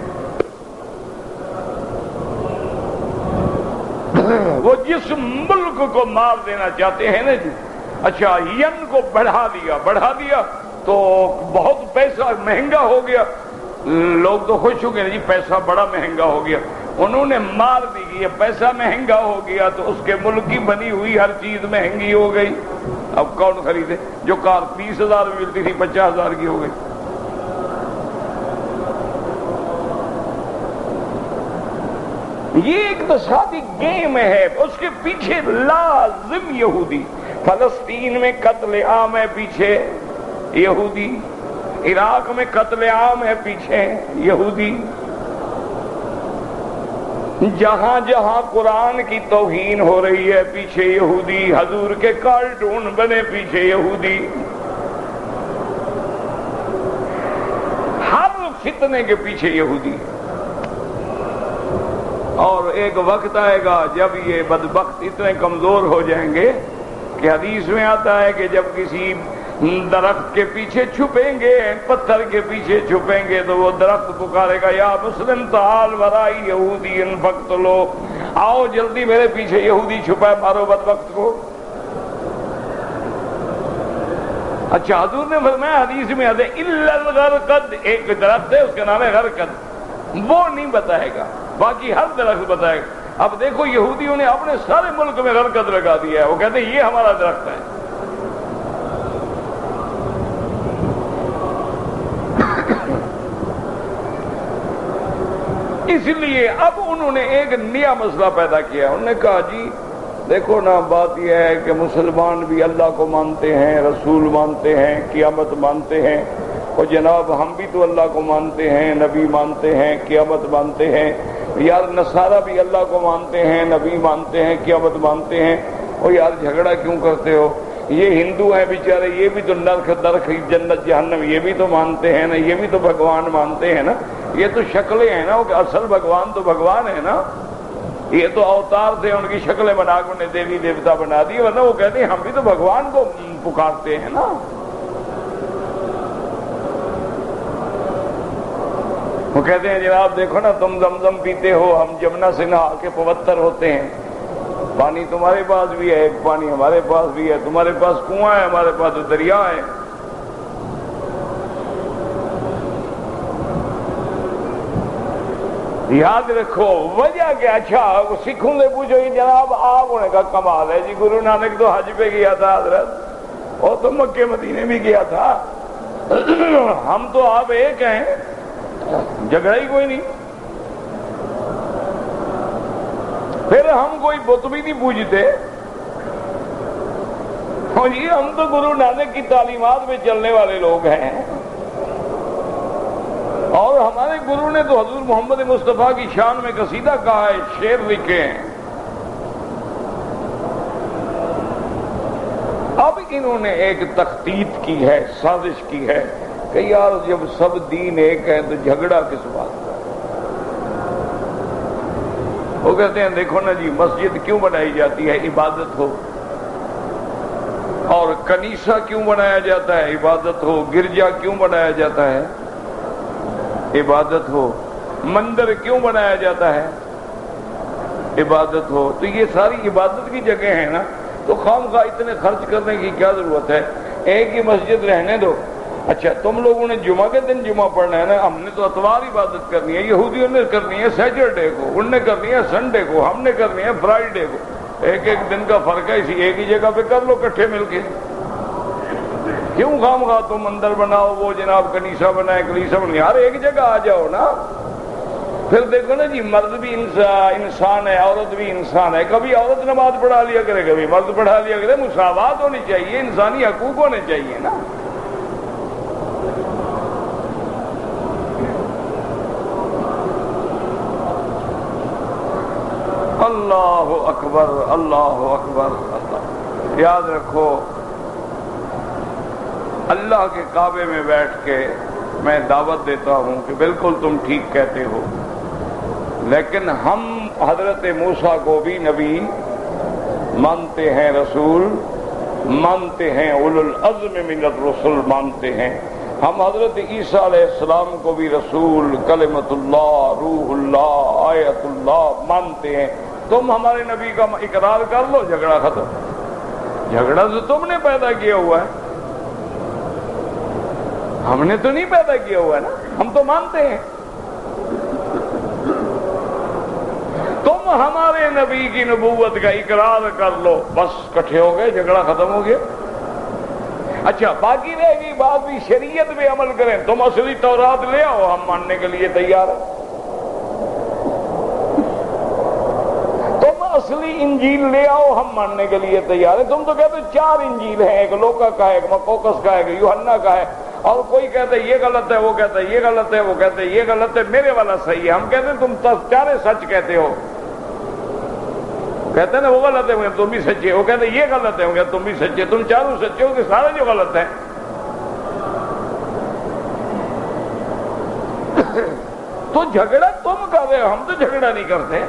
وہ جس ملک کو مار دینا چاہتے ہیں نا جی، اچھا ین کو بڑھا دیا تو بہت پیسہ مہنگا ہو گیا، لوگ تو خوش ہو گئے جی پیسہ بڑا مہنگا ہو گیا. انہوں نے مار دی کہ یہ پیسہ مہنگا ہو گیا تو اس کے ملک کی بنی ہوئی ہر چیز مہنگی ہو گئی. اب کون خریدے؟ جو کار 20,000 میں ملتی تھی 50,000 کی ہو گئی. یہ اقتصادی گیم ہے، اس کے پیچھے لازم یہودی. فلسطین میں قتل عام ہے پیچھے یہودی، عراق میں قتل عام ہے پیچھے یہودی، جہاں جہاں قرآن کی توہین ہو رہی ہے پیچھے یہودی، حضور کے کارٹون بنے پیچھے یہودی. ہر فتنے کے پیچھے یہودی. اور ایک وقت آئے گا جب یہ بدبخت اتنے کمزور ہو جائیں گے کہ حدیث میں آتا ہے کہ جب کسی درخت کے پیچھے چھپیں گے، پتھر کے پیچھے چھپیں گے تو وہ درخت پکارے گا یا مسلم تعال ورائی یہودی فقتلو، آؤ جلدی میرے پیچھے یہودی چھپا ہے، مارو بدبخت کو. اچھا حضور نے فرمایا حدیث میں آتے الا الغرقد، ایک درخت ہے اس کا نام ہے غرقد، وہ نہیں بتائے گا، باقی ہر درخت بتائے گا. اب دیکھو یہودیوں نے اپنے سارے ملک میں غرقد لگا دیا ہے، وہ کہتے ہیں یہ ہمارا درخت ہے. اس لیے اب انہوں نے ایک نیا مسئلہ پیدا کیا. انہوں نے کہا جی دیکھو نا، بات یہ ہے کہ مسلمان بھی اللہ کو مانتے ہیں، رسول مانتے ہیں، قیامت مانتے ہیں، اور جناب ہم بھی تو اللہ کو مانتے ہیں، نبی مانتے ہیں، قیامت مانتے ہیں. یار نصارہ بھی اللہ کو مانتے ہیں، نبی مانتے ہیں، قیامت مانتے ہیں، اور یار جھگڑا کیوں کرتے ہو؟ یہ ہندو ہیں بیچارے، یہ بھی تو نرک درخ جنت جہنم یہ بھی تو مانتے ہیں نا، یہ بھی تو بھگوان مانتے ہیں نا. یہ تو شکلیں ہیں نا، کہ اصل بھگوان تو بھگوان ہے نا، یہ تو اوتار تھے، ان کی شکلیں بنا کے انہیں دیوی دیوتا بنا دی، ورنہ وہ کہتے ہیں ہم بھی تو بھگوان کو پکارتے ہیں نا. وہ کہتے ہیں جناب دیکھو نا، تم زمزم پیتے ہو، ہم جمنا سے نہا کے پوتر ہوتے ہیں، پانی تمہارے پاس بھی ہے، ایک پانی ہمارے پاس بھی ہے، تمہارے پاس کنواں ہے، ہمارے پاس تو دریا ہے. یاد رکھو وجہ کیا. اچھا سکھوں سے پوچھو گے جناب آپ ہونے کا کمال ہے جی، گرو نانک تو حج پہ گیا تھا حضرت، اور تو مکے مدینے بھی گیا تھا، ہم تو آپ ایک ہیں، جھگڑا ہی کوئی نہیں. پھر ہم کوئی بت بھی نہیں پوجتے، ہاں جی ہم تو گرو نانک کی تعلیمات میں چلنے والے لوگ ہیں، اور ہمارے گرو نے تو حضور محمد مصطفیٰ کی شان میں قصیدہ کہا ہے، شعر لکھے ہیں. اب انہوں نے ایک تخطیط کی ہے، سازش کی ہے کہ یار جب سب دین ایک ہے تو جھگڑا کس بات کا. وہ کہتے ہیں دیکھو نا جی، مسجد کیوں بنائی جاتی ہے؟ عبادت ہو. اور کنیسہ کیوں بنایا جاتا ہے؟ عبادت ہو. گرجا کیوں بنایا جاتا ہے؟ عبادت ہو. مندر کیوں بنایا جاتا ہے؟ عبادت ہو. تو یہ ساری عبادت کی جگہ ہے نا، تو خواہ اتنے خرچ کرنے کی کیا ضرورت ہے؟ ایک ہی مسجد رہنے دو. اچھا تم لوگوں نے جمعہ کے دن جمعہ پڑھنا ہے نا، ہم نے تو اتوار عبادت کرنی ہے، یہودیوں نے کرنی ہے سیٹرڈے کو، انہوں نے کرنی ہے سنڈے کو، ہم نے کرنی ہے فرائیڈے کو. ایک ایک دن کا فرق ہے، اسی ایک ہی جگہ پہ کر لو کٹھے مل کے. کیوں خواہ تم مندر بناؤ، وہ جناب کنیسہ بنائے، کلیسا بنائے، ہر ایک جگہ آ جاؤ نا. پھر دیکھو نا جی، مرد بھی انسان ہے، عورت بھی انسان ہے، کبھی عورت نماز پڑھا لیا کرے، کبھی مرد پڑھا لیا کرے، مساوات ہونی چاہیے، انسانی حقوق ہونے چاہیے نا۔ اللہ اکبر، اللہ اکبر، اللہ۔ یاد رکھو، اللہ کے کعبے میں بیٹھ کے میں دعوت دیتا ہوں کہ بالکل تم ٹھیک کہتے ہو، لیکن ہم حضرت موسیٰ کو بھی نبی مانتے ہیں، رسول مانتے ہیں، اولو العزم من الرسل مانتے ہیں۔ ہم حضرت عیسیٰ علیہ السلام کو بھی رسول، کلمۃ اللہ، روح اللہ، آیت اللہ مانتے ہیں۔ تم ہمارے نبی کا اقرار کر لو، جھگڑا ختم۔ جھگڑا تو تم نے پیدا کیا ہوا ہے، ہم نے تو نہیں پیدا کیا ہوا ہے نا، ہم تو مانتے ہیں۔ تم ہمارے نبی کی نبوت کا اقرار کر لو، بس کٹھے ہو گئے، جھگڑا ختم ہو گیا۔ اچھا، باقی رہے گی بات بھی شریعت پہ عمل کریں۔ تم اصلی تورات لے آؤ، ہم ماننے کے لیے تیار ہیں۔ تم اصلی انجیل لے آؤ، ہم ماننے کے لیے تیار ہیں۔ تم تو کہتے ہو 4 انجیل ہیں، ایک لوکا کا ہے، ایک مکوکس کا ہے، ایک یوحنا کا ہے، اور کوئی کہتا ہے یہ غلط ہے، وہ کہتا ہے یہ غلط ہے، وہ کہتا ہے یہ غلط ہے، میرے والا صحیح ہے۔ ہم کہتے ہیں تم 4 سچ کہتے ہو۔ کہتے ہیں نا وہ غلط ہے، تم بھی سچے ہو، کہتے ہیں یہ غلط ہے، تم بھی سچے، تم 4 سچے ہو کہ سارے جو غلط ہیں؟ تو جھگڑا تم کر رہے ہو، ہم تو جھگڑا نہیں کرتے۔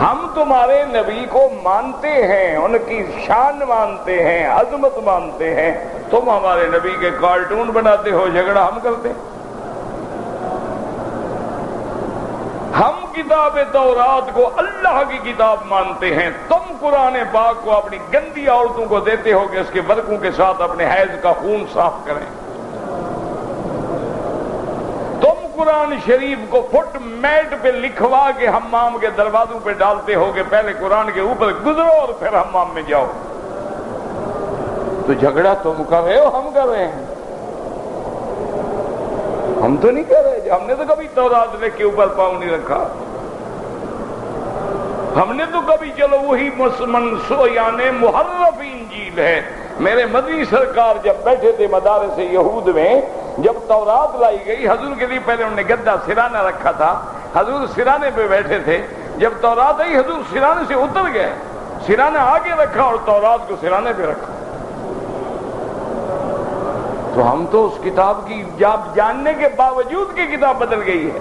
ہم تمہارے نبی کو مانتے ہیں، ان کی شان مانتے ہیں، عظمت مانتے ہیں۔ تم ہمارے نبی کے کارٹون بناتے ہو، جھگڑا ہم کرتے ہیں۔ ہم کتاب تورات کو اللہ کی کتاب مانتے ہیں، تم قرآن پاک کو اپنی گندی عورتوں کو دیتے ہو کہ اس کے برقوں کے ساتھ اپنے حیض کا خون صاف کریں۔ تم قرآن شریف کو فٹ میٹ پہ لکھوا کے حمام کے دروازوں پہ ڈالتے ہو کہ پہلے قرآن کے اوپر گزرو اور پھر حمام میں جاؤ۔ تو جھگڑا تم کر رہے ہو، ہم کر رہے ہیں؟ ہم تو نہیں کر رہے، ہم نے تو کبھی تورات لکھ کے اوپر پاؤں نہیں رکھا۔ ہم نے تو کبھی چلو وہی یعنی محرف انجیل ہے۔ میرے مدنی سرکار جب بیٹھے تھے مدارس یہود میں، جب تورات لائی گئی، حضور کے لیے پہلے انہوں نے گدا سرانہ رکھا تھا، حضور سرانے پہ بیٹھے تھے۔ جب تورات آئی، حضور سرانے سے اتر گئے، سرانہ آگے رکھا اور تورات کو سرانے پہ رکھا۔ تو ہم تو اس کتاب کی جاننے کے باوجود کی کتاب بدل گئی ہے،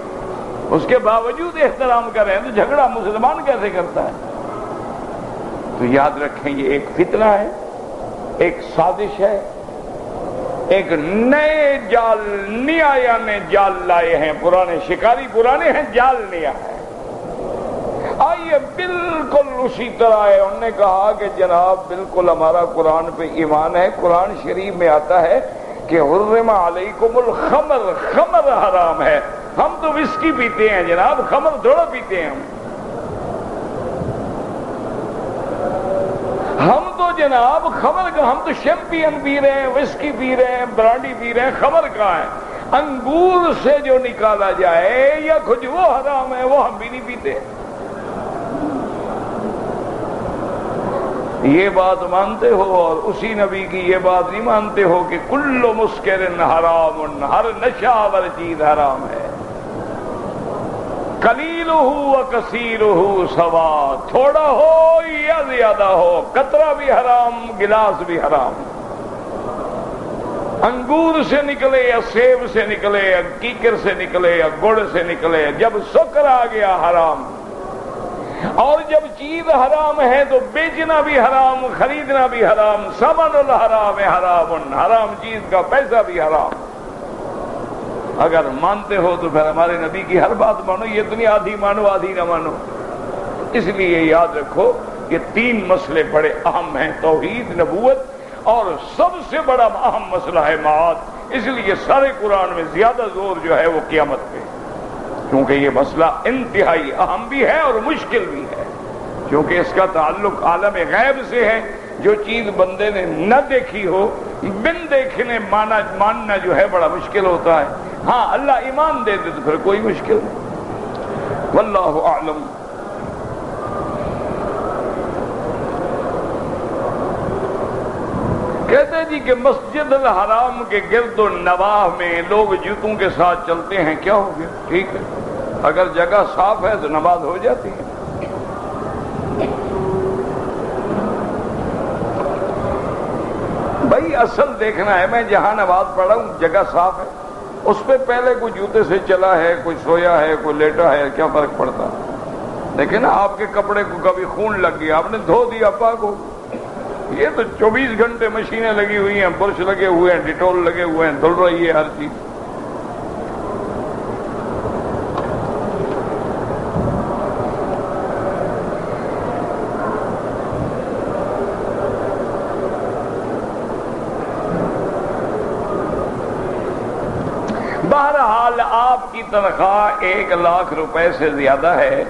اس کے باوجود احترام کر رہے ہیں، تو جھگڑا مسلمان کیسے کرتا ہے؟ تو یاد رکھیں، یہ ایک فتنہ ہے، ایک سازش ہے، ایک نئے جال نیا نے جال لائے ہیں، پرانے شکاری پرانے ہیں، جال نیا ہے۔ آئیے بالکل اسی طرح ہے۔ انہوں نے کہا کہ جناب بالکل ہمارا قرآن پہ ایمان ہے، قرآن شریف میں آتا ہے کہ حرم علیکم الخمر، خمر حرام ہے۔ ہم تو وسکی پیتے ہیں جناب، خمر تھوڑا پیتے ہیں ہم تو جناب خمر کا، ہم تو شیمپین پی رہے ہیں، وسکی پی رہے ہیں، برانڈی پی رہے ہیں، خمر کہاں ہے؟ انگور سے جو نکالا جائے یا کچھ وہ حرام ہے، وہ ہم بھی نہیں پیتے۔ یہ بات مانتے ہو اور اسی نبی کی یہ بات نہیں مانتے ہو کہ کل مسکر حرام، ہر نشہ آور چیز حرام ہے۔ قلیلہ و کثیرہ سوا، تھوڑا ہو یا زیادہ ہو، قطرہ بھی حرام، گلاس بھی حرام۔ انگور سے نکلے یا سیب سے نکلے یا کیکر سے نکلے یا گڑ سے نکلے، جب سکر آ گیا حرام۔ اور جب چیز حرام ہے تو بیچنا بھی حرام، خریدنا بھی حرام۔ ثمن الحرام حرام، حرام چیز کا پیسہ بھی حرام۔ اگر مانتے ہو تو پھر ہمارے نبی کی ہر بات مانو، یہ دنیا آدھی مانو آدھی نہ مانو۔ اس لیے یاد رکھو یہ 3 مسئلے بڑے اہم ہیں، توحید، نبوت، اور سب سے بڑا اہم مسئلہ ہے معاد۔ اس لیے سارے قرآن میں زیادہ زور جو ہے وہ قیامت پہ، کیونکہ یہ مسئلہ انتہائی اہم بھی ہے اور مشکل بھی ہے، کیونکہ اس کا تعلق عالم غیب سے ہے۔ جو چیز بندے نے نہ دیکھی ہو، بن دیکھنے ماننا جو ہے بڑا مشکل ہوتا ہے۔ ہاں اللہ ایمان دے دے تو پھر کوئی مشکل نہیں۔ واللہ اعلم۔ کہتے ہیں جی کہ مسجد الحرام کے گرد و نواح میں لوگ جوتوں کے ساتھ چلتے ہیں، کیا ہو گیا؟ ٹھیک ہے، اگر جگہ صاف ہے تو نماز ہو جاتی ہے۔ بھائی اصل دیکھنا ہے، میں جہاں نماز پڑھا ہوں جگہ صاف ہے، اس پہ پہلے کوئی جوتے سے چلا ہے، کوئی سویا ہے، کوئی لیٹا ہے، کیا فرق پڑتا؟ لیکن آپ کے کپڑے کو کبھی خون لگ گیا، آپ نے دھو دیا، پاک ہو۔ یہ تو 24 گھنٹے مشینیں لگی ہوئی ہیں، برش لگے ہوئے ہیں، ڈیٹول لگے ہوئے ہیں، دھل رہی ہے ہر چیز۔ بہرحال آپ کی تنخواہ 1 لاکھ روپے سے زیادہ ہے،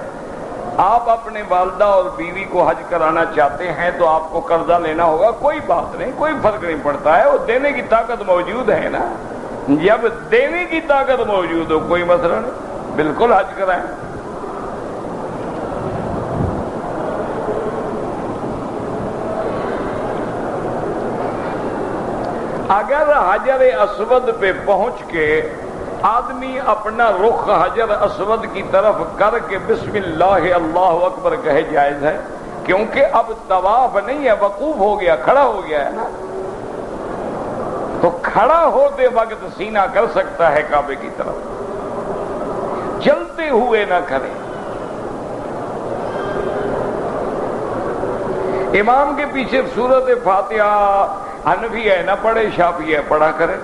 آپ اپنے والدہ اور بیوی کو حج کرانا چاہتے ہیں تو آپ کو قرضہ لینا ہوگا، کوئی بات نہیں، کوئی فرق نہیں پڑتا ہے، وہ دینے کی طاقت موجود ہے نا۔ جب دینے کی طاقت موجود ہو کوئی مسئلہ نہیں، بالکل حج کرائیں۔ اگر حجر اسود پہ پہنچ کے آدمی اپنا رخ حجر اسود کی طرف کر کے بسم اللہ اللہ اکبر کہے، جائز ہے، کیونکہ اب طواف نہیں ہے، وقوف ہو گیا، کھڑا ہو گیا ہے نا، تو کھڑا ہوتے وقت سینہ کر سکتا ہے کعبے کی طرف، چلتے ہوئے نہ کرے۔ امام کے پیچھے سورۃ فاتحہ حنفی ہے نہ پڑھے، شافعی ہے پڑھا کرے۔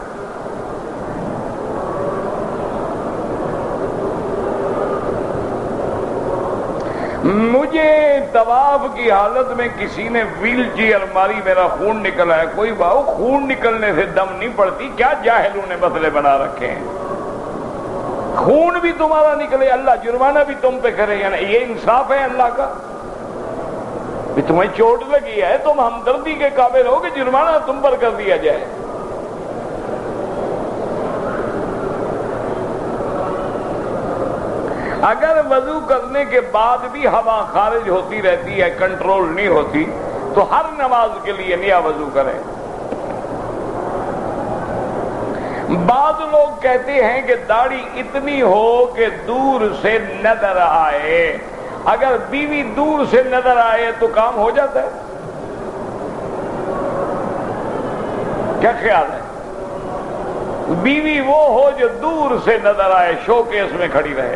مجھے طواف کی حالت میں کسی نے ویل چیئر ماری، میرا خون نکل آیا، کوئی باؤ خون نکلنے سے دم نہیں پڑتی، کیا جاہلوں نے مسئلے بنا رکھے ہیں؟ خون بھی تمہارا نکلے اللہ جرمانہ بھی تم پہ کرے، یعنی یہ انصاف ہے اللہ کا؟ بھی تمہیں چوٹ لگی ہے، تم ہمدردی کے قابل ہو کہ جرمانہ تم پر کر دیا جائے؟ اگر وضو کرنے کے بعد بھی ہوا خارج ہوتی رہتی ہے، کنٹرول نہیں ہوتی، تو ہر نماز کے لیے نیا وضو کریں۔ بعض لوگ کہتے ہیں کہ داڑھی اتنی ہو کہ دور سے نظر آئے، اگر بیوی دور سے نظر آئے تو کام ہو جاتا ہے؟ کیا خیال ہے؟ بیوی وہ ہو جو دور سے نظر آئے، شو کیس میں کھڑی رہے۔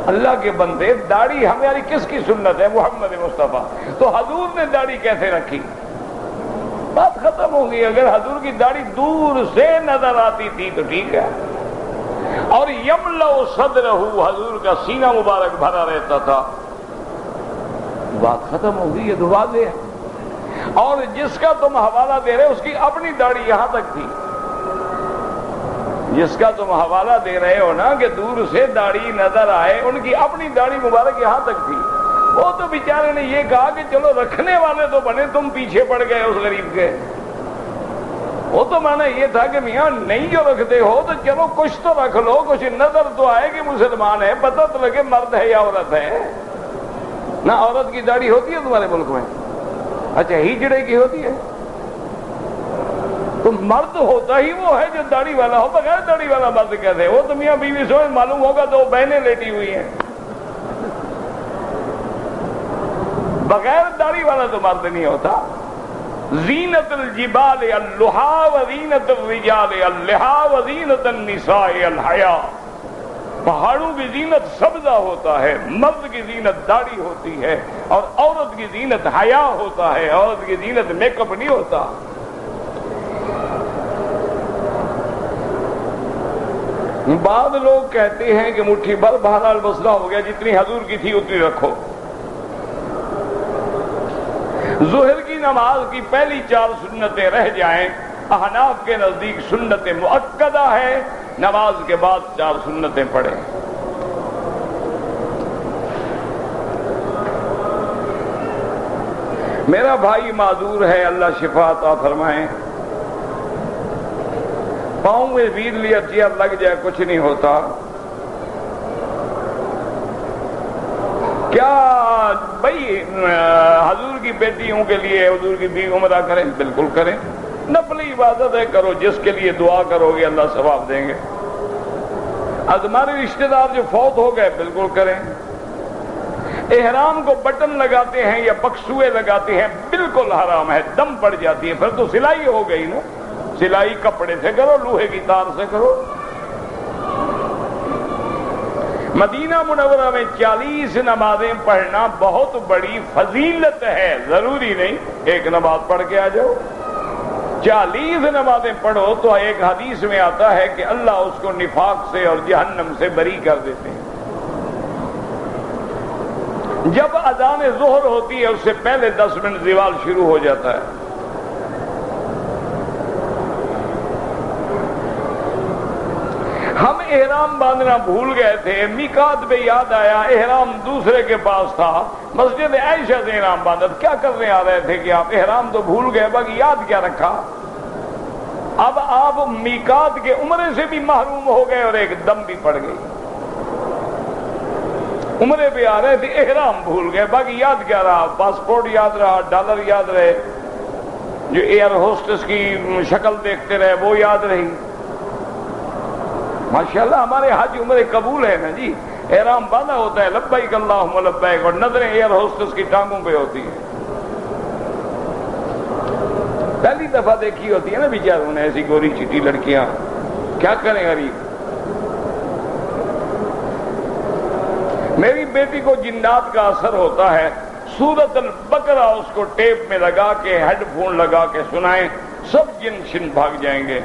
اللہ کے بندے، داڑھی ہماری کس کی سنت ہے؟ محمد مصطفیٰ، تو حضور نے داڑھی کیسے رکھی؟ بات ختم ہو گئی۔ اگر حضور کی داڑھی دور سے نظر آتی تھی تو ٹھیک ہے، اور یملأ صدرہ، حضور کا سینہ مبارک بھرا رہتا تھا، بات ختم ہو گئی، یہ تو واضح ہے۔ اور جس کا تم حوالہ دے رہے اس کی اپنی داڑھی یہاں تک تھی، جس کا تم حوالہ دے رہے ہو نا کہ دور سے داڑھی نظر آئے، ان کی اپنی داڑھی مبارک یہاں تک تھی۔ وہ تو بیچارے نے یہ کہا کہ چلو رکھنے والے تو بنے، تم پیچھے پڑ گئے اس غریب کے۔ وہ تو مانا یہ تھا کہ میاں نہیں جو رکھتے ہو تو چلو کچھ تو رکھ لو، کچھ نظر تو آئے کہ مسلمان ہے، پتہ تو لگے مرد ہے یا عورت ہے نا۔ عورت کی داڑھی ہوتی ہے تمہارے ملک میں؟ اچھا، ہجڑے کی ہوتی ہے؟ تو مرد ہوتا ہی وہ ہے جو داڑھی والا ہو، بغیر داڑھی والا مرد کہتے ہیں۔ وہ تو میاں بیوی سے معلوم ہوگا تو بہنیں لیٹی ہوئی ہیں، بغیر داڑھی والا تو مرد نہیں ہوتا۔ زینت الجبال اللحا وزینت الرجال اللحا وزینت النساء الحیا۔ پہاڑوں کی زینت سبزہ ہوتا ہے، مرد کی زینت داڑھی ہوتی ہے، اور عورت کی زینت حیا ہوتا ہے، عورت کی زینت میک اپ نہیں ہوتا۔ بعض لوگ کہتے ہیں کہ مٹھی بھر، بہرحال مسئلہ ہو گیا، جتنی حضور کی تھی اتنی رکھو۔ ظہر کی نماز کی پہلی 4 سنتیں رہ جائیں، احناف کے نزدیک سنت مؤکدہ ہے، نماز کے بعد 4 سنتیں پڑھیں۔ میرا بھائی معذور ہے، اللہ شفا عطا فرمائیں، پاؤں میں ویل لیا چیئر لگ جائے کچھ نہیں ہوتا. کیا بھائی حضور کی بیٹیوں کے لیے حضور کی بیوی عمرہ کریں؟ بالکل کریں. نفلی عبادت ہے، کرو. جس کے لیے دعا کرو گے اللہ ثواب دیں گے. اب ہمارے رشتہ دار جو فوت ہو گئے بالکل کریں. احرام کو بٹن لگاتے ہیں یا بکسوئے لگاتے ہیں بالکل حرام ہے، دم پڑ جاتی ہے. پھر تو سلائی ہو گئی نا. سلائی کپڑے سے کرو، لوہے کی تار سے کرو. مدینہ منورہ میں 40 نمازیں پڑھنا بہت بڑی فضیلت ہے. ضروری نہیں ایک نماز پڑھ کے آ جاؤ. 40 نمازیں پڑھو تو ایک حدیث میں آتا ہے کہ اللہ اس کو نفاق سے اور جہنم سے بری کر دیتے ہیں. جب اذان ظہر ہوتی ہے اس سے پہلے 10 منٹ زوال شروع ہو جاتا ہے. ہم احرام باندھنا بھول گئے تھے. میقات پہ یاد آیا احرام دوسرے کے پاس تھا. مسجد عائشہ سے احرام باندھا. کیا کرنے آ رہے تھے کہ آپ احرام تو بھول گئے، باقی یاد کیا رکھا. اب آپ میقات کے عمرے سے بھی محروم ہو گئے اور ایک دم بھی پڑ گئی. عمرے پہ آ رہے تھے، احرام بھول گئے، باقی یاد کیا رہا. پاسپورٹ یاد رہا، ڈالر یاد رہے، جو ایئر ہوسٹس کی شکل دیکھتے رہے وہ یاد رہی. ماشاءاللہ ہمارے حج عمرے قبول ہے نا جی. احرام باندھا ہوتا ہے لبیک اللہم لبیک، اور نظریں ایئر ہوسٹس کی ٹانگوں پہ ہوتی ہیں. پہلی دفعہ دیکھی ہوتی ہے نا بیچاروں نے ایسی گوری چٹی لڑکیاں. کیا کریں غریب. میری بیٹی کو جنات کا اثر ہوتا ہے. سورۃ البقرہ اس کو ٹیپ میں لگا کے ہیڈ فون لگا کے سنائیں، سب جن شن بھاگ جائیں گے.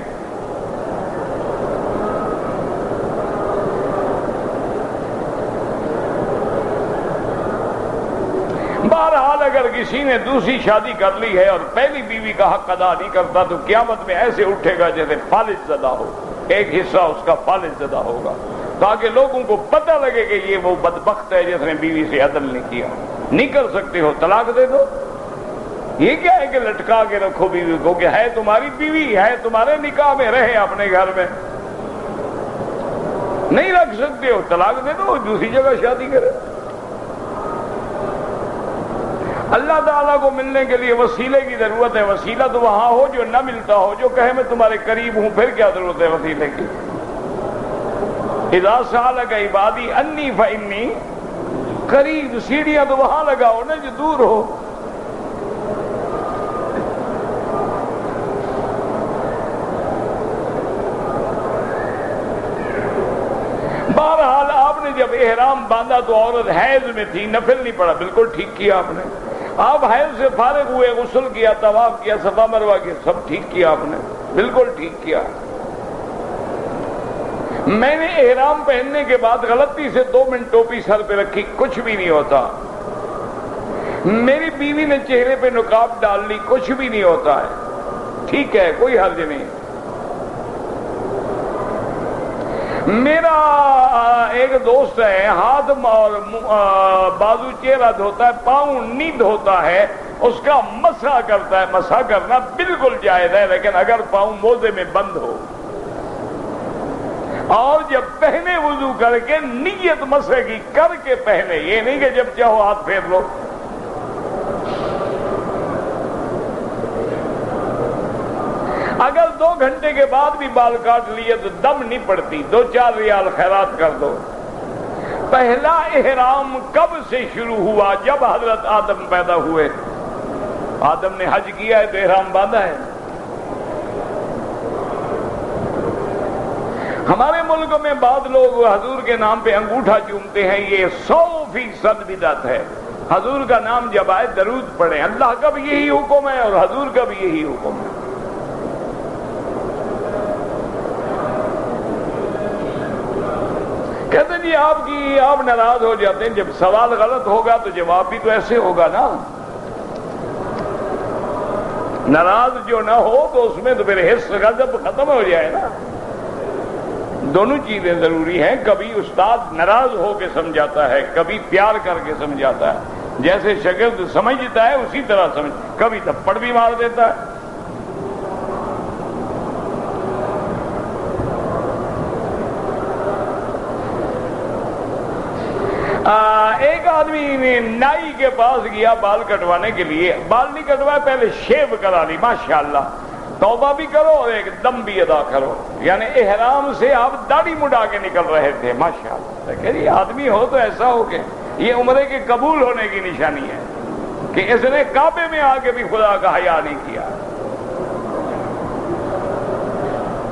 بہرحال اگر کسی نے دوسری شادی کر لی ہے اور پہلی بیوی کا حق ادا نہیں کرتا تو قیامت میں ایسے اٹھے گا جیسے فالج زدہ ہو. ایک حصہ اس کا فالج زدہ ہوگا تاکہ لوگوں کو پتہ لگے کہ یہ وہ بدبخت ہے جس نے بیوی سے عدل نہیں کیا. نہیں کر سکتے ہو طلاق دے دو. یہ کیا ہے کہ لٹکا کے رکھو بیوی کو کہ ہے تمہاری بیوی، ہے تمہارے نکاح میں، رہے اپنے گھر میں. نہیں رکھ سکتے ہو طلاق دے دو، دوسری جگہ شادی کرے. اللہ تعالیٰ کو ملنے کے لیے وسیلے کی ضرورت ہے. وسیلہ تو وہاں ہو جو نہ ملتا ہو، جو کہے میں تمہارے قریب ہوں، پھر کیا ضرورت ہے وسیلے کی. اذا سألک عبادی انی فانی قریب. سیڑھیاں تو وہاں لگاؤ نا جو دور ہو. بہرحال آپ نے جب احرام باندھا تو عورت حیض میں تھی، نفل نہیں پڑا. بالکل ٹھیک کیا آپ نے. آپ حیض سے فارغ ہوئے، غسل کیا، طواف کیا، صفا مروہ کیا، سب ٹھیک کیا آپ نے. بالکل ٹھیک کیا. میں نے احرام پہننے کے بعد غلطی سے 2 منٹ ٹوپی سر پہ رکھی، کچھ بھی نہیں ہوتا. میری بیوی نے چہرے پہ نقاب ڈال لی، کچھ بھی نہیں ہوتا ہے. ٹھیک ہے، کوئی حرج نہیں. میرا ایک دوست ہے، ہاتھ اور بازو چہرہ دھوتا ہے، پاؤں نہیں دھوتا ہے، اس کا مسح کرتا ہے. مسح کرنا بالکل جائز ہے، لیکن اگر پاؤں موزے میں بند ہو اور جب پہنے وضو کر کے نیت مسح کی کر کے پہنے. یہ نہیں کہ جب چاہو ہاتھ پھیر لو. اگر 2 گھنٹے کے بعد بھی بال کاٹ لیے تو دم نہیں پڑتی. 2-4 ریال خیرات کر دو. پہلا احرام کب سے شروع ہوا؟ جب حضرت آدم پیدا ہوئے. آدم نے حج کیا ہے تو احرام باندھا ہے. ہمارے ملک میں بعض لوگ حضور کے نام پہ انگوٹھا چومتے ہیں. یہ 100% بدعت ہے. حضور کا نام جب آئے درود پڑھیں. اللہ کا بھی یہی حکم ہے اور حضور کا بھی یہی حکم ہے. کہتے جی آپ ناراض ہو جاتے ہیں. جب سوال غلط ہوگا تو جواب بھی تو ایسے ہوگا نا. ناراض جو نہ ہو تو اس میں تو پھر حس غضب ختم ہو جائے نا. دونوں چیزیں ضروری ہیں. کبھی استاد ناراض ہو کے سمجھاتا ہے، کبھی پیار کر کے سمجھاتا ہے. جیسے شاگرد سمجھتا ہے اسی طرح سمجھ. کبھی تھپڑ بھی مار دیتا ہے. ایک آدمی نے نائی کے پاس گیا بال کٹوانے کے لیے، بال نہیں کٹوائے، پہلے شیو کرا لی، ماشاءاللہ، توبہ بھی کرو اور ایک دم بھی ادا کرو، یعنی احرام سے آپ داڑھی مڈا کے نکل رہے تھے، ماشاءاللہ۔ کہ یہ آدمی ہو تو ایسا ہو کہ یہ عمرے کے قبول ہونے کی نشانی ہے کہ اس نے کعبے میں آ کے بھی خدا کا حیا نہیں کیا۔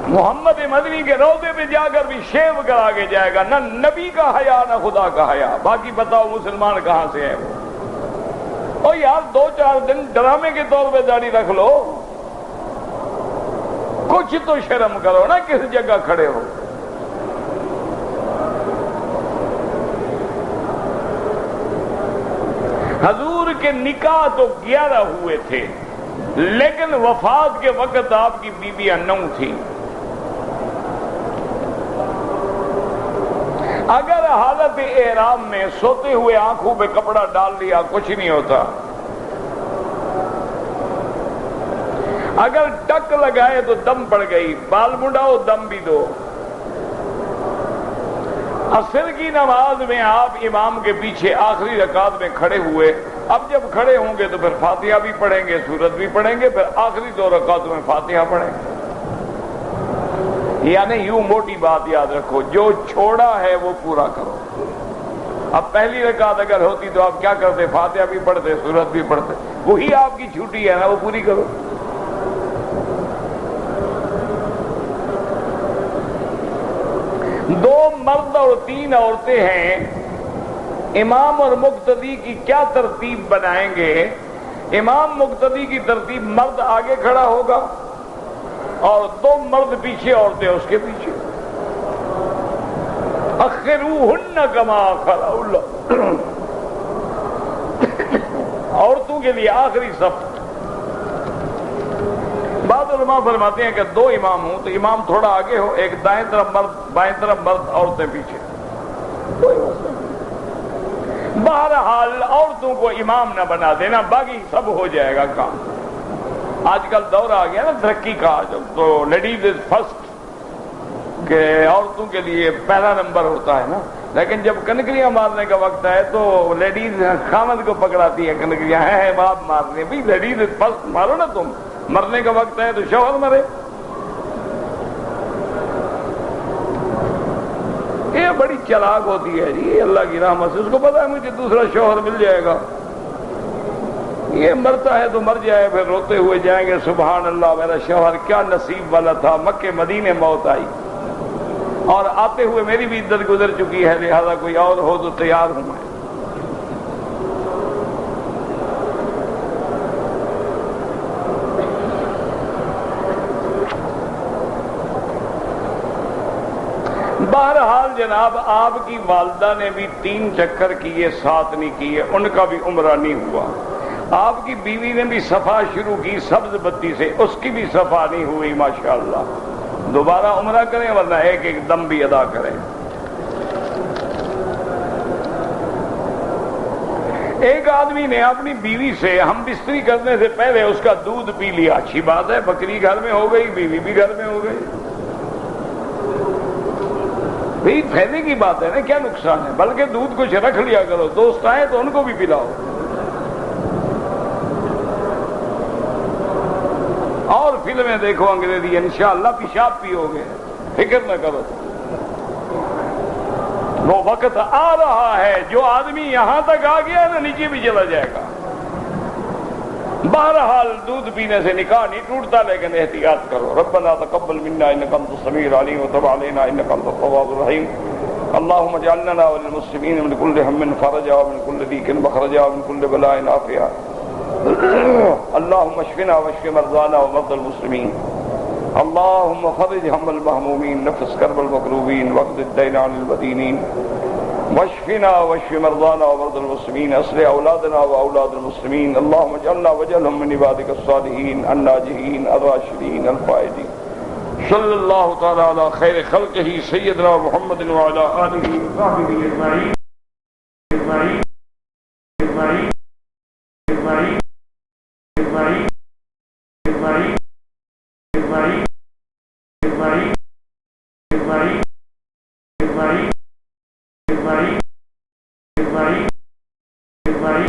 محمد مدنی کے روضے پہ جا کر بھی شیو کرا کے جائے گا، نہ نبی کا حیا نہ خدا کا حیا، باقی بتاؤ مسلمان کہاں سے ہے وہ؟ او یار 2-4 دن ڈرامے کے طور پہ داڑھی رکھ لو، کچھ تو شرم کرو نا، کس جگہ کھڑے ہو۔ حضور کے نکاح تو 11 ہوئے تھے، لیکن وفات کے وقت آپ کی بیویاں 9 تھیں۔ اگر حالت احرام میں سوتے ہوئے آنکھوں پہ کپڑا ڈال لیا کچھ نہیں ہوتا، اگر ٹک لگائے تو دم پڑ گئی، بال مڈاؤ دم بھی دو۔ عصر کی نماز میں آپ امام کے پیچھے آخری رکعت میں کھڑے ہوئے، اب جب کھڑے ہوں گے تو پھر فاتحہ بھی پڑھیں گے، سورت بھی پڑھیں گے، پھر آخری 2 رکعتوں میں فاتحہ پڑھیں گے۔ یعنی یوں موٹی بات یاد رکھو، جو چھوڑا ہے وہ پورا کرو۔ اب پہلی رکعت اگر ہوتی تو آپ کیا کرتے؟ فاتحہ بھی پڑھتے، سورت بھی پڑھتے، وہی آپ کی چھٹی ہے نا، وہ پوری کرو۔ دو مرد اور 3 عورتیں ہیں، امام اور مقتدی کی کیا ترتیب بنائیں گے؟ امام مقتدی کی ترتیب، مرد آگے کھڑا ہوگا اور 2 مرد پیچھے، عورتیں اس کے پیچھے۔ اخروہن کما اخر اللہ، عورتوں کے لیے آخری صف۔ بعض علماء فرماتے ہیں کہ 2 امام ہوں تو امام تھوڑا آگے ہو، ایک دائیں طرف مرد، بائیں طرف مرد، عورتیں پیچھے۔ بہرحال عورتوں کو امام نہ بنا دینا، باقی سب ہو جائے گا کام۔ آج کل دور آ گیا نا ترقی کا، جب تو لیڈیز از فرسٹ، کہ عورتوں کے لیے پہلا نمبر ہوتا ہے نا، لیکن جب کنکریاں مارنے کا وقت ہے تو لیڈیز خامد کو پکڑاتی ہے، کنکریاں ہیں باپ مارنے، بھی لیڈیز از فرسٹ مارو نا تم، مرنے کا وقت ہے تو شوہر مرے۔ یہ بڑی چلاک ہوتی ہے جی، اللہ کی رحمت سے، اس کو پتا ہے مجھے دوسرا شوہر مل جائے گا، یہ مرتا ہے تو مر جائے، پھر روتے ہوئے جائیں گے سبحان اللہ میرا شوہر کیا نصیب والا تھا، مکے مدینے موت آئی، اور آتے ہوئے میری بھی عدت گزر چکی ہے، لہذا کوئی اور ہو تو تیار ہوں میں۔ بہرحال جناب، آپ کی والدہ نے بھی 3 چکر کیے، 7 نہیں کیے، ان کا بھی عمرہ نہیں ہوا۔ آپ کی بیوی نے بھی صفا شروع کی سبز بتی سے، اس کی بھی صفا نہیں ہوئی، ماشاءاللہ۔ دوبارہ عمرہ کریں ورنہ ایک ایک دم بھی ادا کریں۔ ایک آدمی نے اپنی بیوی سے ہم بستری کرنے سے پہلے اس کا دودھ پی لیا، اچھی بات ہے، بکری گھر میں ہو گئی، بیوی بھی گھر میں ہو گئی، بھئی فائدے کی بات ہے نا، کیا نقصان ہے؟ بلکہ دودھ کچھ رکھ لیا کرو، دوست آئے تو ان کو بھی پلاؤ۔ اور فلمیں دیکھو انگریزی، انشاءاللہ پیشاب پیو گے، فکر نہ کرو۔ وہ وقت آ رہا ہے، جو آدمی یہاں تک آ گیا نا نیچے بھی چلا جائے گا۔ بہرحال دودھ پینے سے نکاح نہیں ٹوٹتا، لیکن احتیاط کرو۔ ربنا تقبل منا انک انت السمیع العلیم وتب علینا انک انت التواب الرحیم۔ اللهم اجعلنا وللمسلمین من كل هم فرجا ومن كل ضيق مخرجا ومن كل بلاء عافيا۔ اللهم اشفنا واشف مرضانا ومرضى المسلمين۔ اللهم فرج هم المهمومين، نفس كرب المكروبين، واقض الدين عن المدينين، واشفنا واشف مرضانا ومرضى المسلمين، اصلح اولادنا واولاد المسلمين۔ اللهم اجعلنا واجعلهم من عبادك الصالحين الناجحين الراشدين الفائزين۔ صلی اللہ تعالی علی خیر خلقہ سیدنا محمد وعلی آلہ وصحبہ اجمعین اجمعین اجمعین اجمعین اجمعین اجمعین